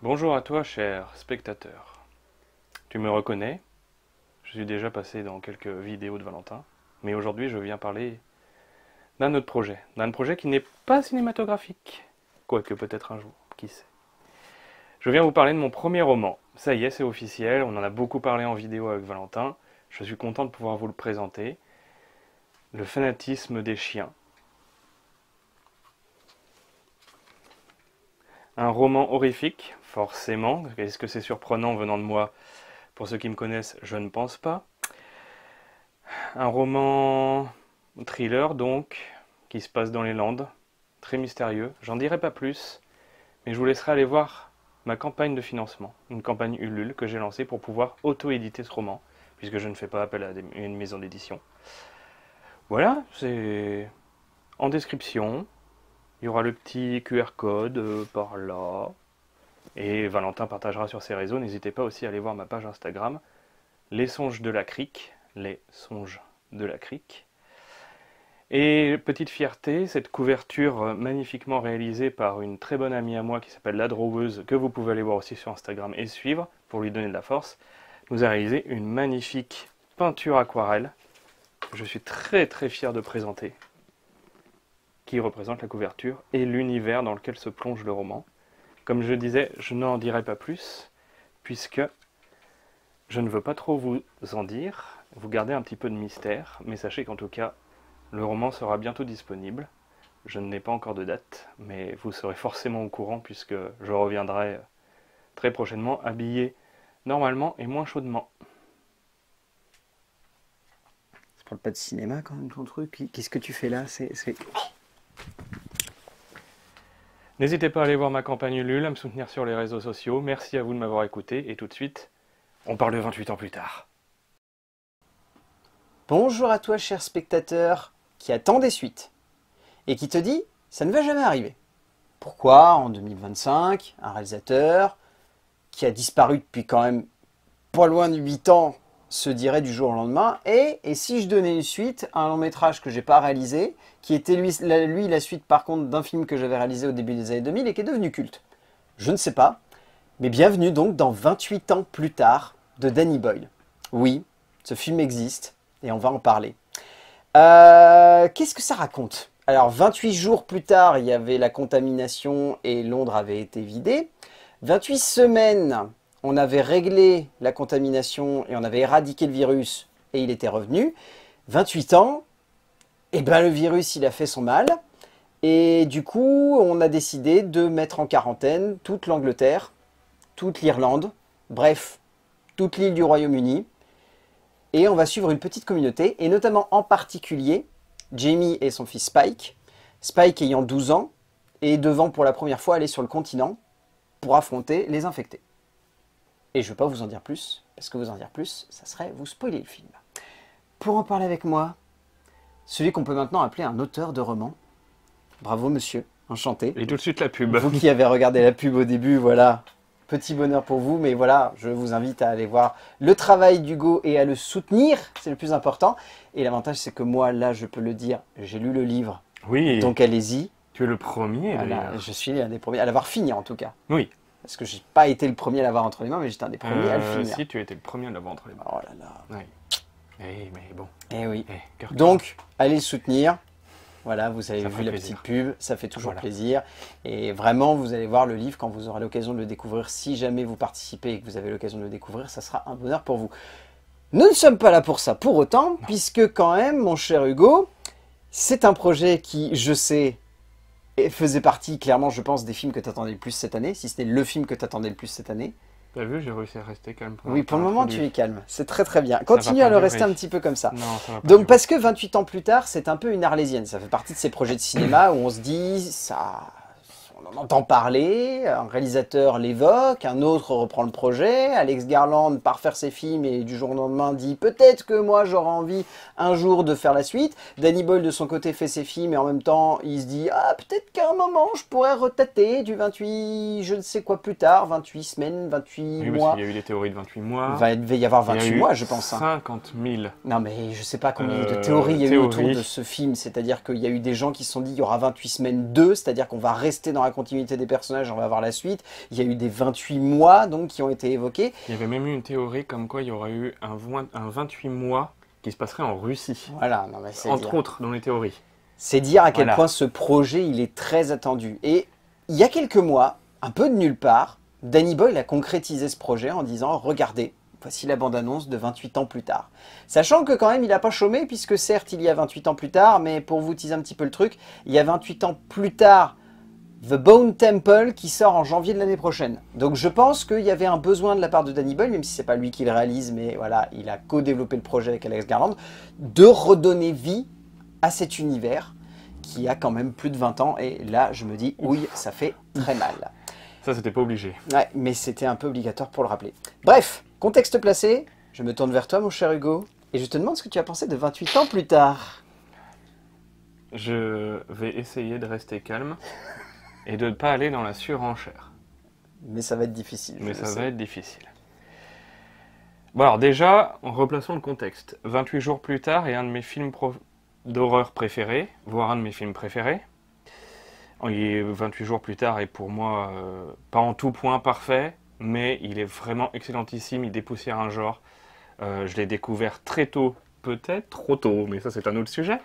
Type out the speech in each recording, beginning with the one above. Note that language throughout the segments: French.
Bonjour à toi, cher spectateur. Tu me reconnais? Je suis déjà passé dans quelques vidéos de Valentin, mais aujourd'hui je viens parler d'un projet qui n'est pas cinématographique, quoique peut-être un jour, qui sait. Je viens vous parler de mon premier roman. Ça y est, c'est officiel, on en a beaucoup parlé en vidéo avec Valentin. Je suis content de pouvoir vous le présenter. Le fanatisme des chiens. Un roman horrifique, forcément. Est-ce que c'est surprenant venant de moi? Pour ceux qui me connaissent, je ne pense pas. Un roman thriller, donc, qui se passe dans les Landes. Très mystérieux. J'en dirai pas plus, mais je vous laisserai aller voir ma campagne de financement. Une campagne Ulule que j'ai lancée pour pouvoir auto-éditer ce roman, puisque je ne fais pas appel à une maison d'édition. Voilà, c'est en description. Il y aura le petit QR code par là. Et Valentin partagera sur ses réseaux. N'hésitez pas aussi à aller voir ma page Instagram, Les Songes de la Crique. Les Songes de la Crique. Et petite fierté, cette couverture magnifiquement réalisée par une très bonne amie à moi qui s'appelle La Droweuse, que vous pouvez aller voir aussi sur Instagram et suivre pour lui donner de la force, nous a réalisé une magnifique peinture aquarelle que je suis très très fier de présenter, qui représente la couverture et l'univers dans lequel se plonge le roman. Comme je disais, je n'en dirai pas plus, puisque je ne veux pas trop vous en dire, vous gardez un petit peu de mystère, mais sachez qu'en tout cas, le roman sera bientôt disponible. Je n'ai pas encore de date, mais vous serez forcément au courant, puisque je reviendrai très prochainement, habillé normalement et moins chaudement. Ça parle pas de cinéma quand même ton truc. Qu'est-ce que tu fais là? N'hésitez pas à aller voir ma campagne Ulule, à me soutenir sur les réseaux sociaux. Merci à vous de m'avoir écouté, et tout de suite, on parle de 28 ans plus tard. Bonjour à toi, cher spectateur, qui attend des suites et qui te dit ça ne va jamais arriver. Pourquoi en 2025, un réalisateur qui a disparu depuis quand même pas loin de 8 ans se dirait du jour au lendemain et si je donnais une suite à un long métrage que j'ai pas réalisé, qui était lui la suite par contre d'un film que j'avais réalisé au début des années 2000 et qui est devenu culte? Je ne sais pas, mais bienvenue donc dans 28 ans plus tard de Danny Boyle. Oui, ce film existe et on va en parler. Qu'est-ce que ça raconte? Alors 28 jours plus tard, il y avait la contamination et Londres avait été vidé. 28 semaines, on avait réglé la contamination et on avait éradiqué le virus et il était revenu. 28 ans, et ben le virus il a fait son mal. Et du coup, on a décidé de mettre en quarantaine toute l'Angleterre, toute l'Irlande, bref, toute l'île du Royaume-Uni. Et on va suivre une petite communauté, et notamment en particulier Jamie et son fils Spike. Spike ayant 12 ans, et devant pour la première fois aller sur le continent pour affronter les infectés. Et je ne vais pas vous en dire plus, parce que vous en dire plus, ça serait vous spoiler le film. Pour en parler avec moi, celui qu'on peut maintenant appeler un auteur de roman. Bravo monsieur, enchanté. Et tout de suite la pub. Vous qui avez regardé la pub au début, voilà, petit bonheur pour vous, mais voilà, je vous invite à aller voir le travail d'Hugo et à le soutenir, c'est le plus important. Et l'avantage, c'est que moi, là, je peux le dire, j'ai lu le livre, Oui, donc allez-y. tu es le premier Voilà, d'ailleurs. je suis l'un des premiers à l'avoir fini en tout cas. Oui. Parce que j'ai pas été le premier à l'avoir entre les mains, mais j'étais un des premiers à le finir. Si, tu étais le premier à l'avoir entre les mains. Oh là là. Oui. Eh, mais bon. Eh oui. Cœur. Donc, allez le soutenir. Voilà, vous avez Ça vu fait la plaisir. petite pub, ça fait toujours Voilà. plaisir. Et vraiment, vous allez voir le livre quand vous aurez l'occasion de le découvrir. Si jamais vous participez et que vous avez l'occasion de le découvrir, ça sera un bonheur pour vous. Nous ne sommes pas là pour ça pour autant, puisque quand même, mon cher Hugo, c'est un projet qui, je sais, faisait partie clairement, je pense, des films que tu attendais le plus cette année, si c'était le film que tu attendais le plus cette année. T'as vu, j'ai réussi à rester calme. Oui, pour le moment, tu es calme. C'est très très bien. va Continue pas à le durer. rester un petit peu comme ça. Non, ça va pas Donc, durer. parce que 28 ans plus tard, c'est un peu une arlésienne. Ça fait partie de ces projets de cinéma où on se dit, ça, on en entend parler, un réalisateur l'évoque, un autre reprend le projet, Alex Garland part faire ses films et du jour au lendemain dit peut-être que moi j'aurai envie un jour de faire la suite. Danny Boyle de son côté fait ses films et en même temps il se dit ah peut-être qu'à un moment je pourrais retâter du 28 je ne sais quoi plus tard, 28 semaines, 28 Oui, parce mois. qu'il y a eu des théories de 28 mois. Il va y avoir Il y a 28 eu mois je pense. 50 000. Non mais je sais pas combien de théories il y a eu autour théories. de ce film, c'est-à-dire qu'il y a eu des gens qui se sont dit il y aura 28 semaines 2, c'est-à-dire qu'on va rester dans la continuité des personnages, on va voir la suite. Il y a eu des 28 mois donc qui ont été évoqués. Il y avait même eu une théorie comme quoi il y aurait eu un 28 mois qui se passerait en Russie. Voilà, non, mais c'est Entre autres dans les théories. C'est dire à quel Voilà. point ce projet il est très attendu. Et il y a quelques mois, un peu de nulle part, Danny Boyle a concrétisé ce projet en disant « Regardez, voici la bande-annonce de 28 ans plus tard ». Sachant que quand même il n'a pas chômé, puisque certes il y a 28 ans plus tard, mais pour vous teaser un petit peu le truc, il y a 28 ans plus tard The Bone Temple qui sort en janvier de l'année prochaine. Donc je pense qu'il y avait un besoin de la part de Danny Boyle, même si c'est pas lui qui le réalise, mais voilà, il a co-développé le projet avec Alex Garland, de redonner vie à cet univers qui a quand même plus de 20 ans. Et là, je me dis, oui, ça fait très mal. Ça, c'était pas obligé. Ouais, mais c'était un peu obligatoire pour le rappeler. Bref, contexte placé, je me tourne vers toi, mon cher Hugo, et je te demande ce que tu as pensé de 28 ans plus tard. Je vais essayer de rester calme et de ne pas aller dans la surenchère. Mais ça va être difficile. Mais ça va être difficile. Bon alors déjà, replaçons le contexte. 28 jours plus tard est un de mes films d'horreur préférés, voire un de mes films préférés. Et 28 jours plus tard est pour moi pas en tout point parfait, mais il est vraiment excellentissime, il dépoussière un genre. Je l'ai découvert très tôt, peut-être trop tôt, mais ça c'est un autre sujet.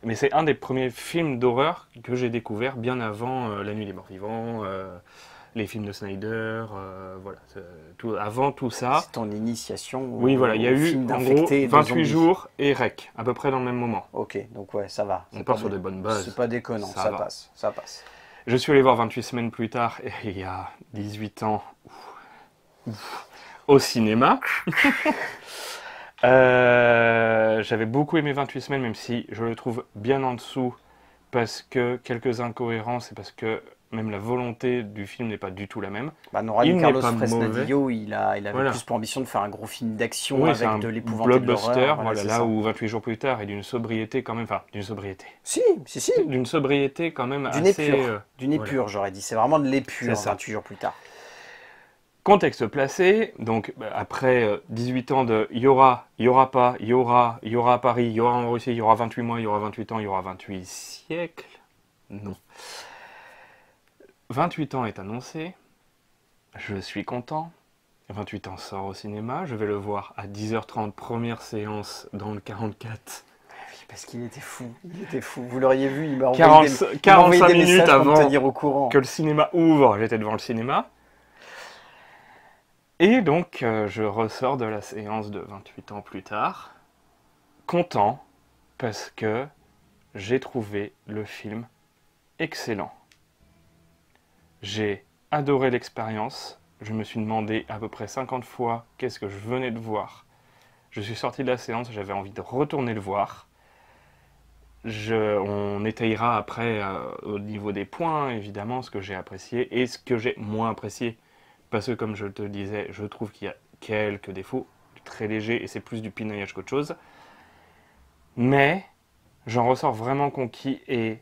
Mais c'est un des premiers films d'horreur que j'ai découvert bien avant La Nuit des Morts Vivants, les films de Snyder, voilà, avant tout ça. C'est ton initiation. Oui, voilà, il y a eu en gros 28 jours et Rec, à peu près dans le même moment. Ok, donc ouais, ça va. On part sur des bonnes bases. C'est pas déconnant, ça passe, ça passe. Je suis allé voir 28 semaines plus tard, il y a 18 ans, au cinéma. J'avais beaucoup aimé 28 semaines, même si je le trouve bien en dessous, parce que quelques incohérences, et parce que même la volonté du film n'est pas du tout la même. Bah, Carlos Fresnadillo, il avait plus pour ambition de faire un gros film d'action avec de l'épouvante et de l'horreur. Blockbuster, voilà, là où 28 jours plus tard est d'une sobriété quand même, enfin, d'une sobriété. Si. D'une sobriété quand même d'une assez... épure, d'une épure, voilà. J'aurais dit. C'est vraiment de l'épure, 28 jours plus tard. Contexte placé, donc après 18 ans de il y aura pas, il y aura à Paris, il y aura en Russie, il y aura 28 mois, il y aura 28 ans, il y aura 28 siècles. Non. 28 ans est annoncé, je suis content. 28 ans sort au cinéma, je vais le voir à 10h30, première séance dans le 44. Oui, parce qu'il était fou, Vous l'auriez vu, il m'a envoyé 45 minutes avant pour me tenir au courant. Que le cinéma ouvre, j'étais devant le cinéma. Et donc, je ressors de la séance de 28 ans plus tard, content, parce que j'ai trouvé le film excellent. J'ai adoré l'expérience, je me suis demandé à peu près 50 fois qu'est-ce que je venais de voir. Je suis sorti de la séance, j'avais envie de retourner le voir. On étayera après au niveau des points, évidemment, ce que j'ai apprécié et ce que j'ai moins apprécié. Parce que, comme je te le disais, je trouve qu'il y a quelques défauts, très légers, et c'est plus du pinaillage qu'autre chose. Mais j'en ressors vraiment conquis et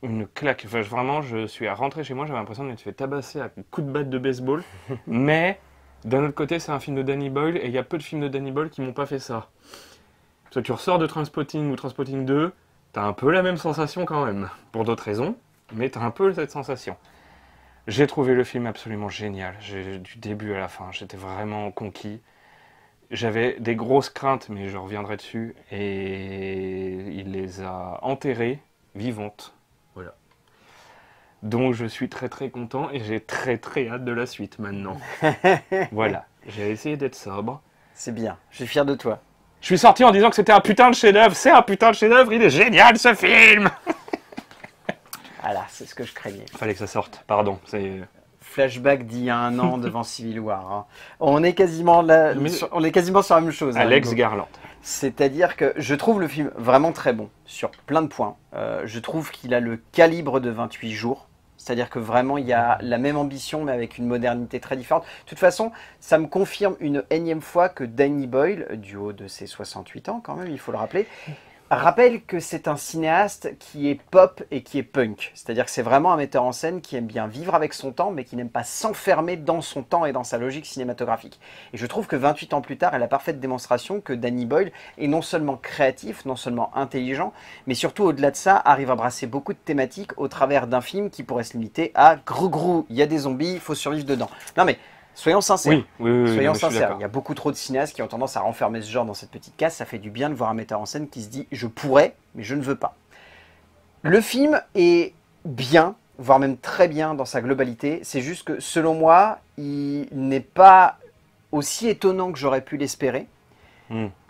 une claque. Enfin, vraiment, je suis à rentrer chez moi, j'avais l'impression de m'être fait tabasser à coups de batte de baseball. Mais, d'un autre côté, c'est un film de Danny Boyle, et il y a peu de films de Danny Boyle qui m'ont pas fait ça. Parce que tu ressors de Trainspotting ou Trainspotting 2, t'as un peu la même sensation quand même. Pour d'autres raisons, mais t'as un peu cette sensation. J'ai trouvé le film absolument génial, du début à la fin, j'étais vraiment conquis. J'avais des grosses craintes, mais je reviendrai dessus, et il les a enterrées, vivantes. Voilà. Donc je suis très très content, et j'ai très très hâte de la suite maintenant. Voilà, j'ai essayé d'être sobre. C'est bien, je suis fier de toi. Je suis sorti en disant que c'était un putain de chef-d'œuvre, c'est un putain de chef-d'œuvre, il est génial ce film. Voilà, c'est ce que je craignais. Fallait que ça sorte, pardon. Flashback d'il y a un an devant Civil War. Hein. On est quasiment sur la même chose. Alex Garland. C'est-à-dire que je trouve le film vraiment très bon sur plein de points. Je trouve qu'il a le calibre de 28 jours. C'est-à-dire que vraiment, il y a la même ambition, mais avec une modernité très différente. De toute façon, ça me confirme une énième fois que Danny Boyle, du haut de ses 68 ans quand même, il faut le rappeler, Rappelle que c'est un cinéaste qui est pop et qui est punk. C'est-à-dire que c'est vraiment un metteur en scène qui aime bien vivre avec son temps, mais qui n'aime pas s'enfermer dans son temps et dans sa logique cinématographique. Et je trouve que 28 ans plus tard est la parfaite démonstration que Danny Boyle est non seulement créatif, non seulement intelligent, mais surtout au-delà de ça, arrive à brasser beaucoup de thématiques au travers d'un film qui pourrait se limiter à grou grou, il y a des zombies, il faut survivre dedans. Non mais soyons sincères. Soyons sincères. Il y a beaucoup trop de cinéastes qui ont tendance à renfermer ce genre dans cette petite case. Ça fait du bien de voir un metteur en scène qui se dit « je pourrais, mais je ne veux pas ». Le film est bien, voire même très bien dans sa globalité. C'est juste que, selon moi, il n'est pas aussi étonnant que j'aurais pu l'espérer.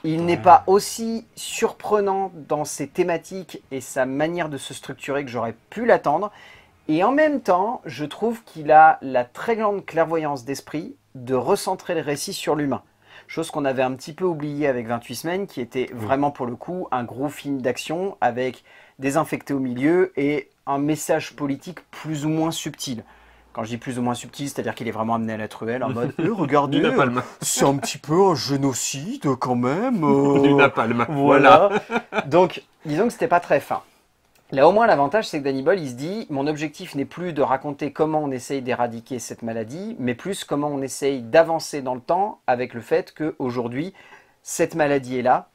Il n'est pas aussi surprenant dans ses thématiques et sa manière de se structurer que j'aurais pu l'attendre. Et en même temps, je trouve qu'il a la très grande clairvoyance d'esprit de recentrer le récit sur l'humain. Chose qu'on avait un petit peu oubliée avec 28 semaines, qui était vraiment pour le coup un gros film d'action avec des infectés au milieu et un message politique plus ou moins subtil. Quand je dis plus ou moins subtil, c'est-à-dire qu'il est vraiment amené à la truelle en mode regardez, c'est un petit peu un génocide quand même. Du napalm. Voilà. Donc, disons que c'était pas très fin. Là, au moins, l'avantage, c'est que Danny Boyle, il se dit « Mon objectif n'est plus de raconter comment on essaye d'éradiquer cette maladie, mais plus comment on essaye d'avancer dans le temps avec le fait qu'aujourd'hui, cette maladie est là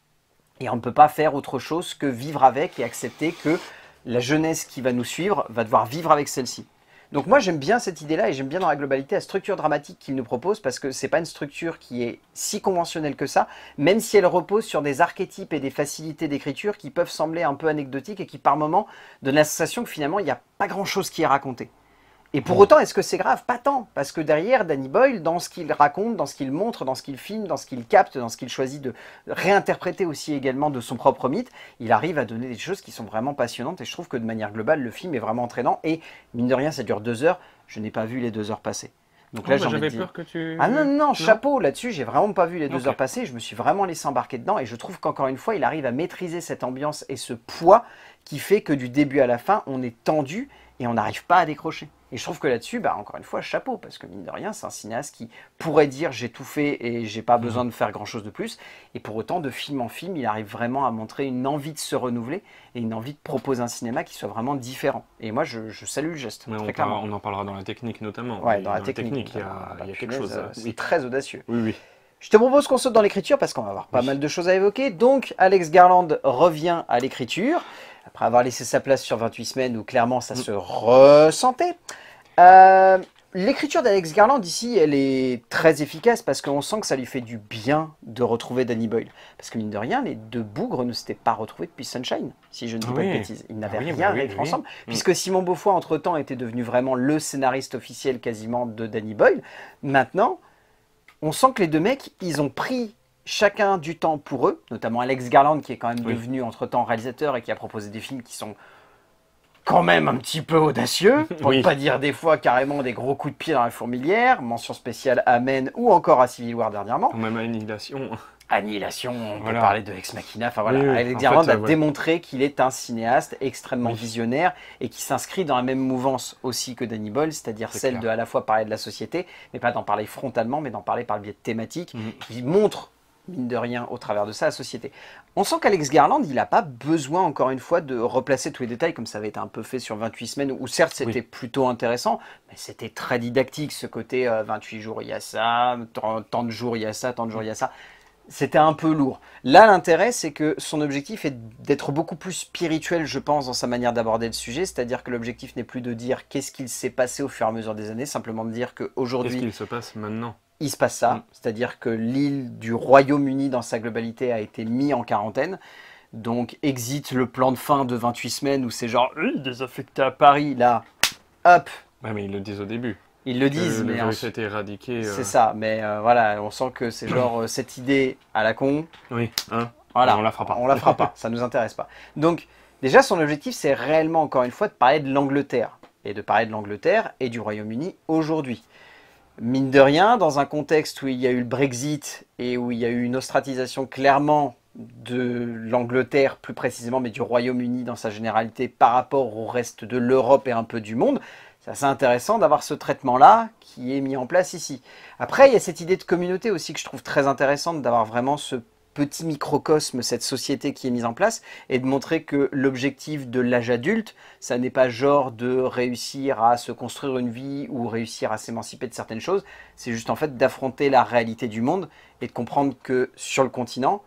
et on ne peut pas faire autre chose que vivre avec et accepter que la jeunesse qui va nous suivre va devoir vivre avec celle-ci. » Donc moi j'aime bien cette idée-là et j'aime bien dans la globalité la structure dramatique qu'il nous propose parce que c'est pas une structure qui est si conventionnelle que ça, même si elle repose sur des archétypes et des facilités d'écriture qui peuvent sembler un peu anecdotiques et qui par moments donnent la sensation que finalement il n'y a pas grand-chose qui est raconté. Et pour autant, est-ce que c'est grave? Pas tant, parce que derrière, Danny Boyle, dans ce qu'il raconte, dans ce qu'il montre, dans ce qu'il filme, dans ce qu'il capte, dans ce qu'il choisit de réinterpréter aussi également de son propre mythe, il arrive à donner des choses qui sont vraiment passionnantes et je trouve que de manière globale, le film est vraiment entraînant et mine de rien, ça dure 2 heures, je n'ai pas vu les 2 heures passer. Donc là, j'avais peur que tu... Ah non, chapeau là-dessus, j'ai vraiment pas vu les 2 heures passer, je me suis vraiment laissé embarquer dedans et je trouve qu'encore une fois, il arrive à maîtriser cette ambiance et ce poids qui fait que du début à la fin, on est tendu et on n'arrive pas à décrocher. Et je trouve que là-dessus, encore une fois, chapeau, parce que mine de rien, c'est un cinéaste qui pourrait dire j'ai tout fait et j'ai pas besoin de faire grand-chose de plus. Et pour autant, de film en film, il arrive vraiment à montrer une envie de se renouveler et une envie de proposer un cinéma qui soit vraiment différent. Et moi, je salue le geste, très clairement. On en parlera dans la technique notamment. Ouais, dans la technique, il y a quelque chose. C'est très audacieux. Oui. Je te propose qu'on saute dans l'écriture parce qu'on va avoir pas mal de choses à évoquer. Donc, Alex Garland revient à l'écriture, après avoir laissé sa place sur 28 semaines où clairement ça se ressentait. L'écriture d'Alex Garland ici, elle est très efficace parce qu'on sent que ça lui fait du bien de retrouver Danny Boyle. Parce que mine de rien, les deux bougres ne s'étaient pas retrouvés depuis Sunshine, si je ne dis pas de bêtises. Ils n'avaient rien réécrit ensemble, puisque Simon Beaufoy, entre-temps, était devenu vraiment le scénariste officiel quasiment de Danny Boyle. Maintenant, on sent que les deux mecs, ils ont pris chacun du temps pour eux, notamment Alex Garland qui est quand même devenu entre-temps réalisateur et qui a proposé des films qui sont quand même un petit peu audacieux, pour ne pas dire des fois carrément des gros coups de pied dans la fourmilière, mention spéciale à Men ou encore à Civil War dernièrement. Ou même Annihilation. Annihilation, on peut parler de Ex Machina, enfin voilà, Alex Garland a démontré qu'il est un cinéaste extrêmement visionnaire et qui s'inscrit dans la même mouvance aussi que Danny Boyle, c'est-à-dire celle de à la fois parler de la société, mais pas d'en parler frontalement, mais d'en parler par le biais de thématiques, qui montrent mine de rien, au travers de ça, la société. On sent qu'Alex Garland, il n'a pas besoin, encore une fois, de replacer tous les détails, comme ça avait été un peu fait sur 28 semaines, où certes, c'était plutôt intéressant, mais c'était très didactique, ce côté 28 jours, il y a ça, tant de jours, il y a ça, tant de jours, il y a ça. C'était un peu lourd. Là, l'intérêt, c'est que son objectif est d'être beaucoup plus spirituel, je pense, dans sa manière d'aborder le sujet, c'est-à-dire que l'objectif n'est plus de dire qu'est-ce qu'il s'est passé au fur et à mesure des années, simplement de dire qu'aujourd'hui... Qu'est-ce qu'il se passe maintenant ? Il se passe ça, c'est-à-dire que l'île du Royaume-Uni dans sa globalité a été mise en quarantaine. Donc exit le plan de fin de 28 semaines où c'est genre désaffecté à Paris, là, hop. Ouais, mais ils le disent au début. Ils le disent, mais... Le virus a été éradiqué. C'est ça, mais voilà, on sent que c'est genre cette idée à la con. Oui, hein. Voilà, on la fera pas. On la fera pas, ça nous intéresse pas. Donc déjà, son objectif, c'est réellement, encore une fois, de parler de l'Angleterre. Et de parler de l'Angleterre et du Royaume-Uni aujourd'hui. Mine de rien, dans un contexte où il y a eu le Brexit et où il y a eu une ostratisation clairement de l'Angleterre, plus précisément, mais du Royaume-Uni dans sa généralité par rapport au reste de l'Europe et un peu du monde, c'est assez intéressant d'avoir ce traitement-là qui est mis en place ici. Après, il y a cette idée de communauté aussi que je trouve très intéressante, d'avoir vraiment ce petit microcosme, cette société qui est mise en place, et de montrer que l'objectif de l'âge adulte, ça n'est pas genre de réussir à se construire une vie ou réussir à s'émanciper de certaines choses, c'est juste en fait d'affronter la réalité du monde et de comprendre que sur le continent,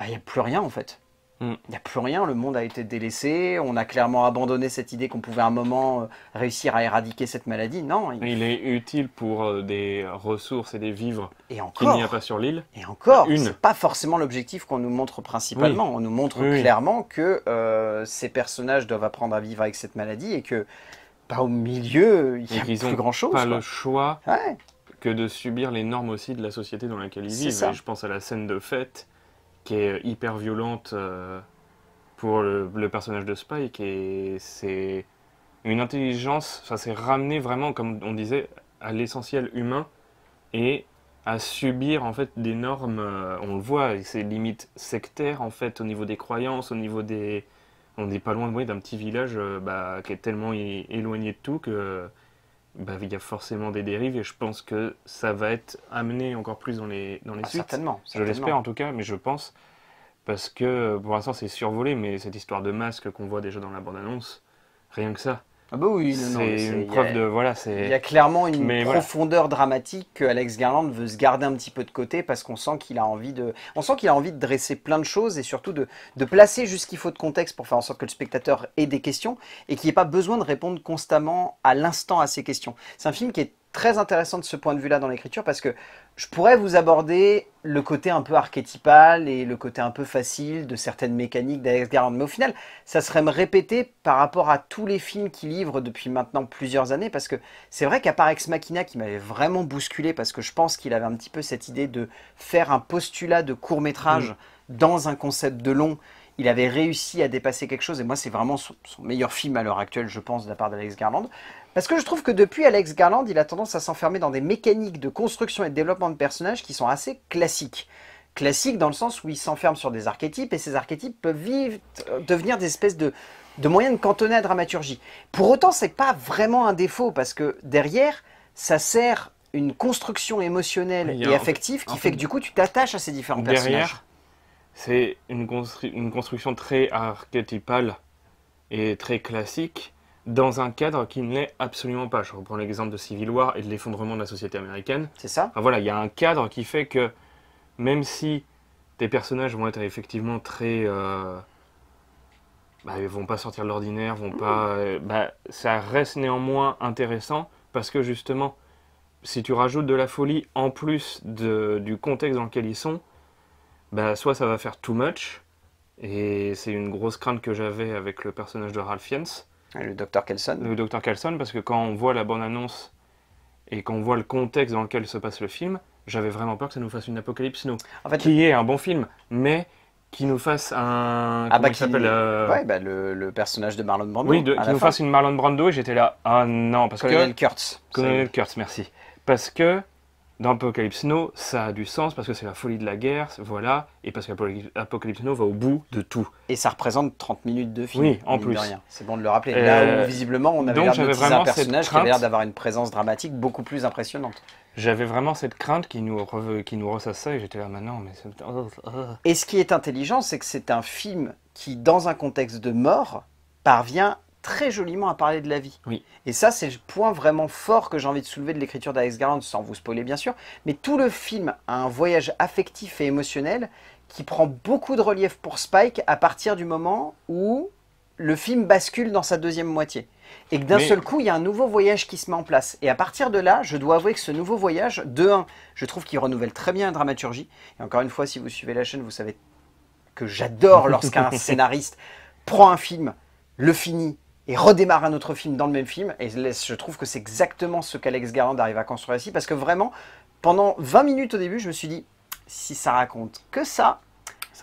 il n'y a plus rien en fait. Il n'y a plus rien, le monde a été délaissé, on a clairement abandonné cette idée qu'on pouvait à un moment réussir à éradiquer cette maladie. Non, il est utile pour des ressources et des vivres et qu'il n'y a encore, pas sur l'île. et encore, Une. c'est pas forcément l'objectif qu'on nous montre principalement. Oui. On nous montre Oui. clairement que ces personnages doivent apprendre à vivre avec cette maladie et que au milieu, il n'y a Et qu'ils plus n'ont grand chose. pas le choix Ouais, que de subir les normes aussi de la société dans laquelle ils C'est vivent. ça. Et je pense à la scène de fête qui est hyper violente pour le personnage de Spike, et c'est une intelligence, ça s'est ramené vraiment, comme on disait, à l'essentiel humain et à subir en fait des normes, on le voit, c'est limite sectaire en fait au niveau des croyances, au niveau des... On n'est pas loin d'un petit village qui est tellement éloigné de tout que il y a forcément des dérives, et je pense que ça va être amené encore plus dans les suites. certainement. Je l'espère en tout cas, mais je pense, parce que pour l'instant c'est survolé, mais cette histoire de masque qu'on voit déjà dans la bande-annonce, rien que ça, Ah bah oui, non, mais c'est une il y a- preuve de... Voilà, Il y c'est... a clairement une Mais voilà. profondeur dramatique que Alex Garland veut se garder un petit peu de côté parce qu'on sent qu'il a envie de, on sent qu'il a envie de dresser plein de choses et surtout de placer juste ce qu'il faut de contexte pour faire en sorte que le spectateur ait des questions et qu'il n'y ait pas besoin de répondre constamment à l'instant à ces questions. C'est un film qui est très intéressant de ce point de vue-là dans l'écriture parce que je pourrais vous aborder le côté un peu archétypal et le côté un peu facile de certaines mécaniques d'Alex Garland, mais au final, ça serait me répéter par rapport à tous les films qu'il livre depuis maintenant plusieurs années, parce que c'est vrai qu'à part Ex Machina qui m'avait vraiment bousculé, parce que je pense qu'il avait un petit peu cette idée de faire un postulat de court-métrage dans un concept de long, il avait réussi à dépasser quelque chose, et moi c'est vraiment son meilleur film à l'heure actuelle, je pense, de la part d'Alex Garland. Parce que je trouve que depuis Alex Garland, il a tendance à s'enfermer dans des mécaniques de construction et de développement de personnages qui sont assez classiques. Classiques dans le sens où il s'enferme sur des archétypes, et ces archétypes peuvent devenir des espèces de moyens de cantonner la dramaturgie. Pour autant, c'est pas vraiment un défaut, parce que derrière, ça sert une construction émotionnelle Oui, et affective qui fait que du coup, tu t'attaches à ces différents personnages. Derrière, c'est une construction très archétypale et très classique, dans un cadre qui ne l'est absolument pas. Je reprends l'exemple de Civil War et de l'effondrement de la société américaine. C'est ça? Enfin, voilà, il y a un cadre qui fait que même si tes personnages vont être effectivement très... ils vont pas sortir de l'ordinaire, vont pas... ça reste néanmoins intéressant parce que justement, si tu rajoutes de la folie en plus du contexte dans lequel ils sont, soit ça va faire too much, et c'est une grosse crainte que j'avais avec le personnage de Ralph Fiennes, Le Dr. Kelson. le Dr. Carlson, parce que quand on voit la bande-annonce et qu'on voit le contexte dans lequel se passe le film, j'avais vraiment peur que ça nous fasse une Apocalypse Now, En fait, qui est un bon film, mais qui nous fasse un... comment il s'appelle le personnage de Marlon Brando. Oui, à qui la nous fin. fasse une Marlon Brando, et j'étais là, ah non, parce Colonel que... Kurtz. Colonel Kurtz, merci. Parce que dans Apocalypse Now, ça a du sens, parce que c'est la folie de la guerre, voilà, et parce qu'Apocalypse Now va au bout de tout. Et ça représente 30 minutes de film. Oui, en mine plus. de rien. C'est bon de le rappeler. Là où visiblement on avait donc l'air de j'avais teaser un vraiment cette personnage qui avait l'air crainte. d'avoir une présence dramatique beaucoup plus impressionnante. J'avais vraiment cette crainte qui nous ressasse ça, et j'étais là, maintenant, mais c'est... Et ce qui est intelligent, c'est que c'est un film qui, dans un contexte de mort, parvient très joliment à parler de la vie. Oui. Et ça, c'est le point vraiment fort que j'ai envie de soulever de l'écriture d'Alex Garland, sans vous spoiler bien sûr. Mais tout le film a un voyage affectif et émotionnel qui prend beaucoup de relief pour Spike à partir du moment où le film bascule dans sa deuxième moitié. Et que d'un seul coup, il y a un nouveau voyage qui se met en place. Et à partir de là, je dois avouer que ce nouveau voyage, de un, je trouve qu'il renouvelle très bien la dramaturgie. Et encore une fois, si vous suivez la chaîne, vous savez que j'adore lorsqu'un scénariste prend un film, le finit et redémarre un autre film dans le même film. Et je trouve que c'est exactement ce qu'Alex Garland arrive à construire ici. Parce que vraiment, pendant 20 minutes au début, je me suis dit, si ça raconte que ça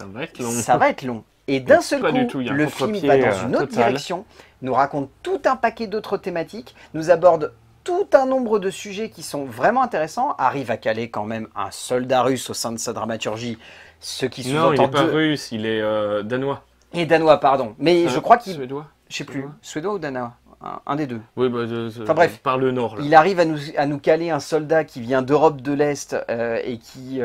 va être long. Ça va être long. Et d'un seul Pas coup, du tout, il y a un le film contre-pied, va dans une autre total. direction, nous raconte tout un paquet d'autres thématiques, nous aborde tout un nombre de sujets qui sont vraiment intéressants, arrive à caler quand même un soldat russe au sein de sa dramaturgie, ce qui Non, il sous-entend n'est pas deux... russe, il est danois. Et danois, pardon. Mais je crois qu'il... Suédois. Je sais plus, suédois ou danois? un des deux. Oui, bah, Enfin bref, par le nord, là. il arrive à nous caler un soldat qui vient d'Europe de l'Est et qui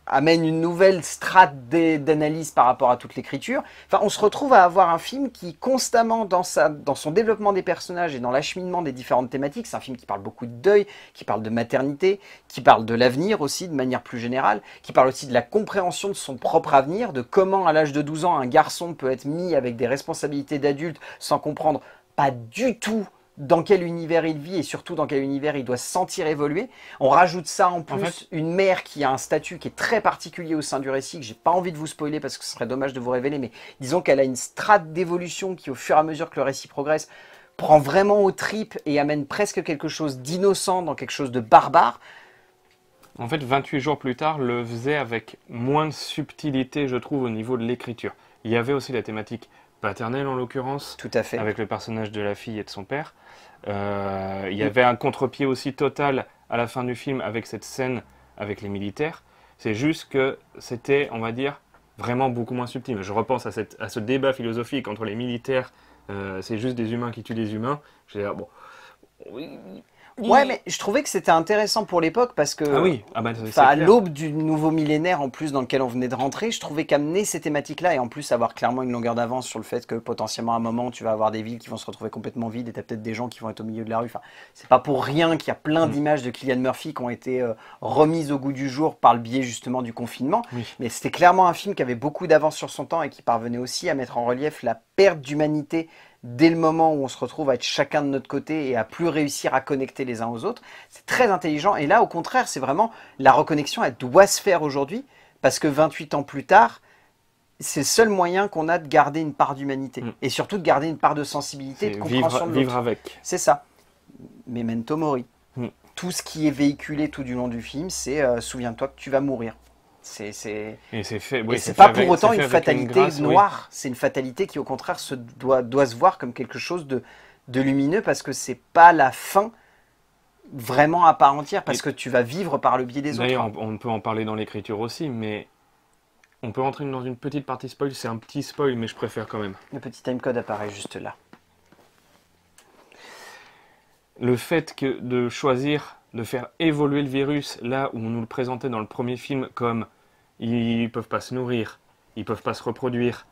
amène une nouvelle strate d'analyse par rapport à toute l'écriture. Enfin, on se retrouve à avoir un film qui constamment dans son développement des personnages et dans l'acheminement des différentes thématiques, c'est un film qui parle beaucoup de deuil, qui parle de maternité, qui parle de l'avenir aussi de manière plus générale, qui parle aussi de la compréhension de son propre avenir, de comment à l'âge de 12 ans un garçon peut être mis avec des responsabilités d'adulte sans comprendre pas du tout dans quel univers il vit et surtout dans quel univers il doit se sentir évoluer. On rajoute ça en plus, En fait, une mère qui a un statut qui est très particulier au sein du récit, que j'ai pas envie de vous spoiler parce que ce serait dommage de vous révéler, mais disons qu'elle a une strate d'évolution qui au fur et à mesure que le récit progresse, prend vraiment aux tripes et amène presque quelque chose d'innocent dans quelque chose de barbare. En fait, 28 jours plus tard, le faisait avec moins de subtilité, je trouve, au niveau de l'écriture. Il y avait aussi la thématique paternelle, en l'occurrence, Tout à fait. avec le personnage de la fille et de son père. Il y avait un contre-pied aussi total à la fin du film avec cette scène avec les militaires. C'est juste que c'était, on va dire, vraiment beaucoup moins subtil. Je repense à ce débat philosophique entre les militaires, c'est juste des humains qui tuent des humains. Je veux dire, bon... Ouais, mais je trouvais que c'était intéressant pour l'époque parce que, Ah oui, ah bah, c'est à clair. l'aube du nouveau millénaire en plus dans lequel on venait de rentrer, je trouvais qu'amener ces thématiques-là et en plus avoir clairement une longueur d'avance sur le fait que potentiellement à un moment tu vas avoir des villes qui vont se retrouver complètement vides et t'as peut-être des gens qui vont être au milieu de la rue. Enfin, c'est pas pour rien qu'il y a plein d'images de Cillian Murphy qui ont été remises au goût du jour par le biais justement du confinement. Oui. Mais c'était clairement un film qui avait beaucoup d'avance sur son temps et qui parvenait aussi à mettre en relief la perte d'humanité dès le moment où on se retrouve à être chacun de notre côté et à plus réussir à connecter les uns aux autres. C'est très intelligent. Et là, au contraire, c'est vraiment la reconnexion, elle doit se faire aujourd'hui parce que 28 ans plus tard, c'est le seul moyen qu'on a de garder une part d'humanité et surtout de garder une part de sensibilité, de C'est compréhension de vivre l'autre. avec. C'est ça. Memento Mori. Mm. Tout ce qui est véhiculé tout du long du film, c'est souviens-toi que tu vas mourir. Et c'est fait. Et Oui, c'est fait pas avec- pour autant c'est fait une avec fatalité grâce, oui. noire, c'est une fatalité qui au contraire doit se voir comme quelque chose de lumineux parce que c'est pas la fin vraiment à part entière parce que tu vas vivre par le biais des autres. D'ailleurs, on peut en parler dans l'écriture aussi, mais on peut rentrer dans une petite partie spoil. C'est un petit spoil, mais je préfère quand même. Le petit timecode apparaît juste là. Le fait de choisir de faire évoluer le virus là où on nous le présentait dans le premier film comme ils peuvent pas se nourrir, ils peuvent pas se reproduire,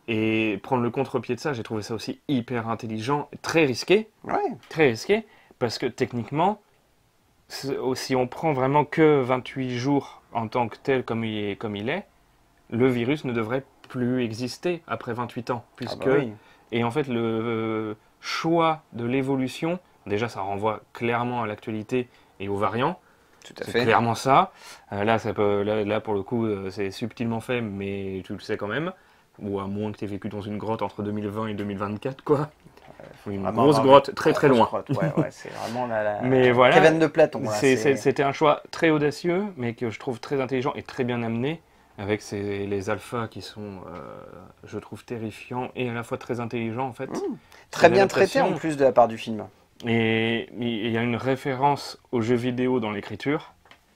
et prendre le contre-pied de ça, j'ai trouvé ça aussi hyper intelligent, très risqué, parce que techniquement, si on prend vraiment que 28 jours en tant que tel comme il est, le virus ne devrait plus exister après 28 ans, puisque oui. et en fait le choix de l'évolution, déjà ça renvoie clairement à l'actualité et aux variants. Tout à C'est fait. clairement ça. Là, pour le coup, c'est subtilement fait, mais tu le sais quand même. Ou à moins que tu aies vécu dans une grotte entre 2020 et 2024, quoi. Une Vraiment, grosse grotte, très très grosse loin. grotte. Ouais, c'est vraiment Mais voilà, caverne de Platon. Là, c'était un choix très audacieux, mais que je trouve très intelligent et très bien amené, avec les alphas qui sont, je trouve, terrifiants et à la fois très intelligents, en fait. très C'est bien traité l'adaptation. en plus de la part du film. Et il y a une référence aux jeux vidéo dans l'écriture,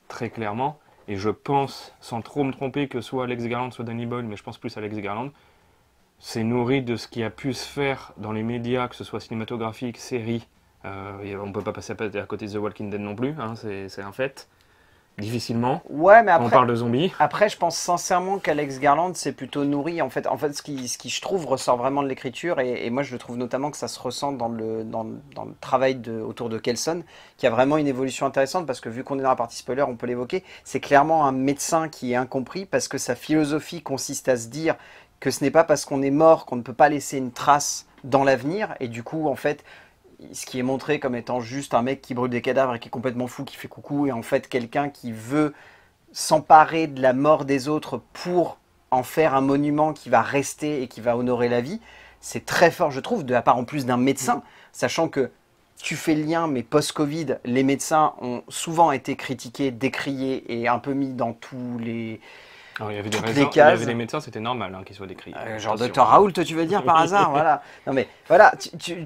très clairement. Et je pense, sans trop me tromper, que soit Alex Garland, soit Danny Boyle, mais je pense plus à Alex Garland, c'est nourri de ce qui a pu se faire dans les médias, que ce soit cinématographique, série. On ne peut pas passer à côté de The Walking Dead non plus, hein, c'est un fait. Difficilement. Ouais, mais On après, parle de zombies. Après, je pense sincèrement qu'Alex Garland s'est plutôt nourri. En fait, ce qui, je trouve, ressort vraiment de l'écriture, et moi, je le trouve notamment que ça se ressent dans le travail autour de Kelson, qui a vraiment une évolution intéressante, parce que vu qu'on est dans la partie spoiler, on peut l'évoquer. C'est clairement un médecin qui est incompris, parce que sa philosophie consiste à se dire que ce n'est pas parce qu'on est mort qu'on ne peut pas laisser une trace dans l'avenir, et du coup, en fait, ce qui est montré comme étant juste un mec qui brûle des cadavres et qui est complètement fou, qui fait coucou, et en fait quelqu'un qui veut s'emparer de la mort des autres pour en faire un monument qui va rester et qui va honorer la vie, c'est très fort, je trouve, de la part en plus d'un médecin, sachant que tu fais le lien, mais post-Covid, les médecins ont souvent été critiqués, décriés et un peu mis dans tous les... Alors, il y avait toutes des les raisins, il y cases. avait des médecins, c'était normal hein, qu'ils soient décriés. Genre Attention. Dr Raoult, tu veux dire par hasard, voilà. Non mais voilà,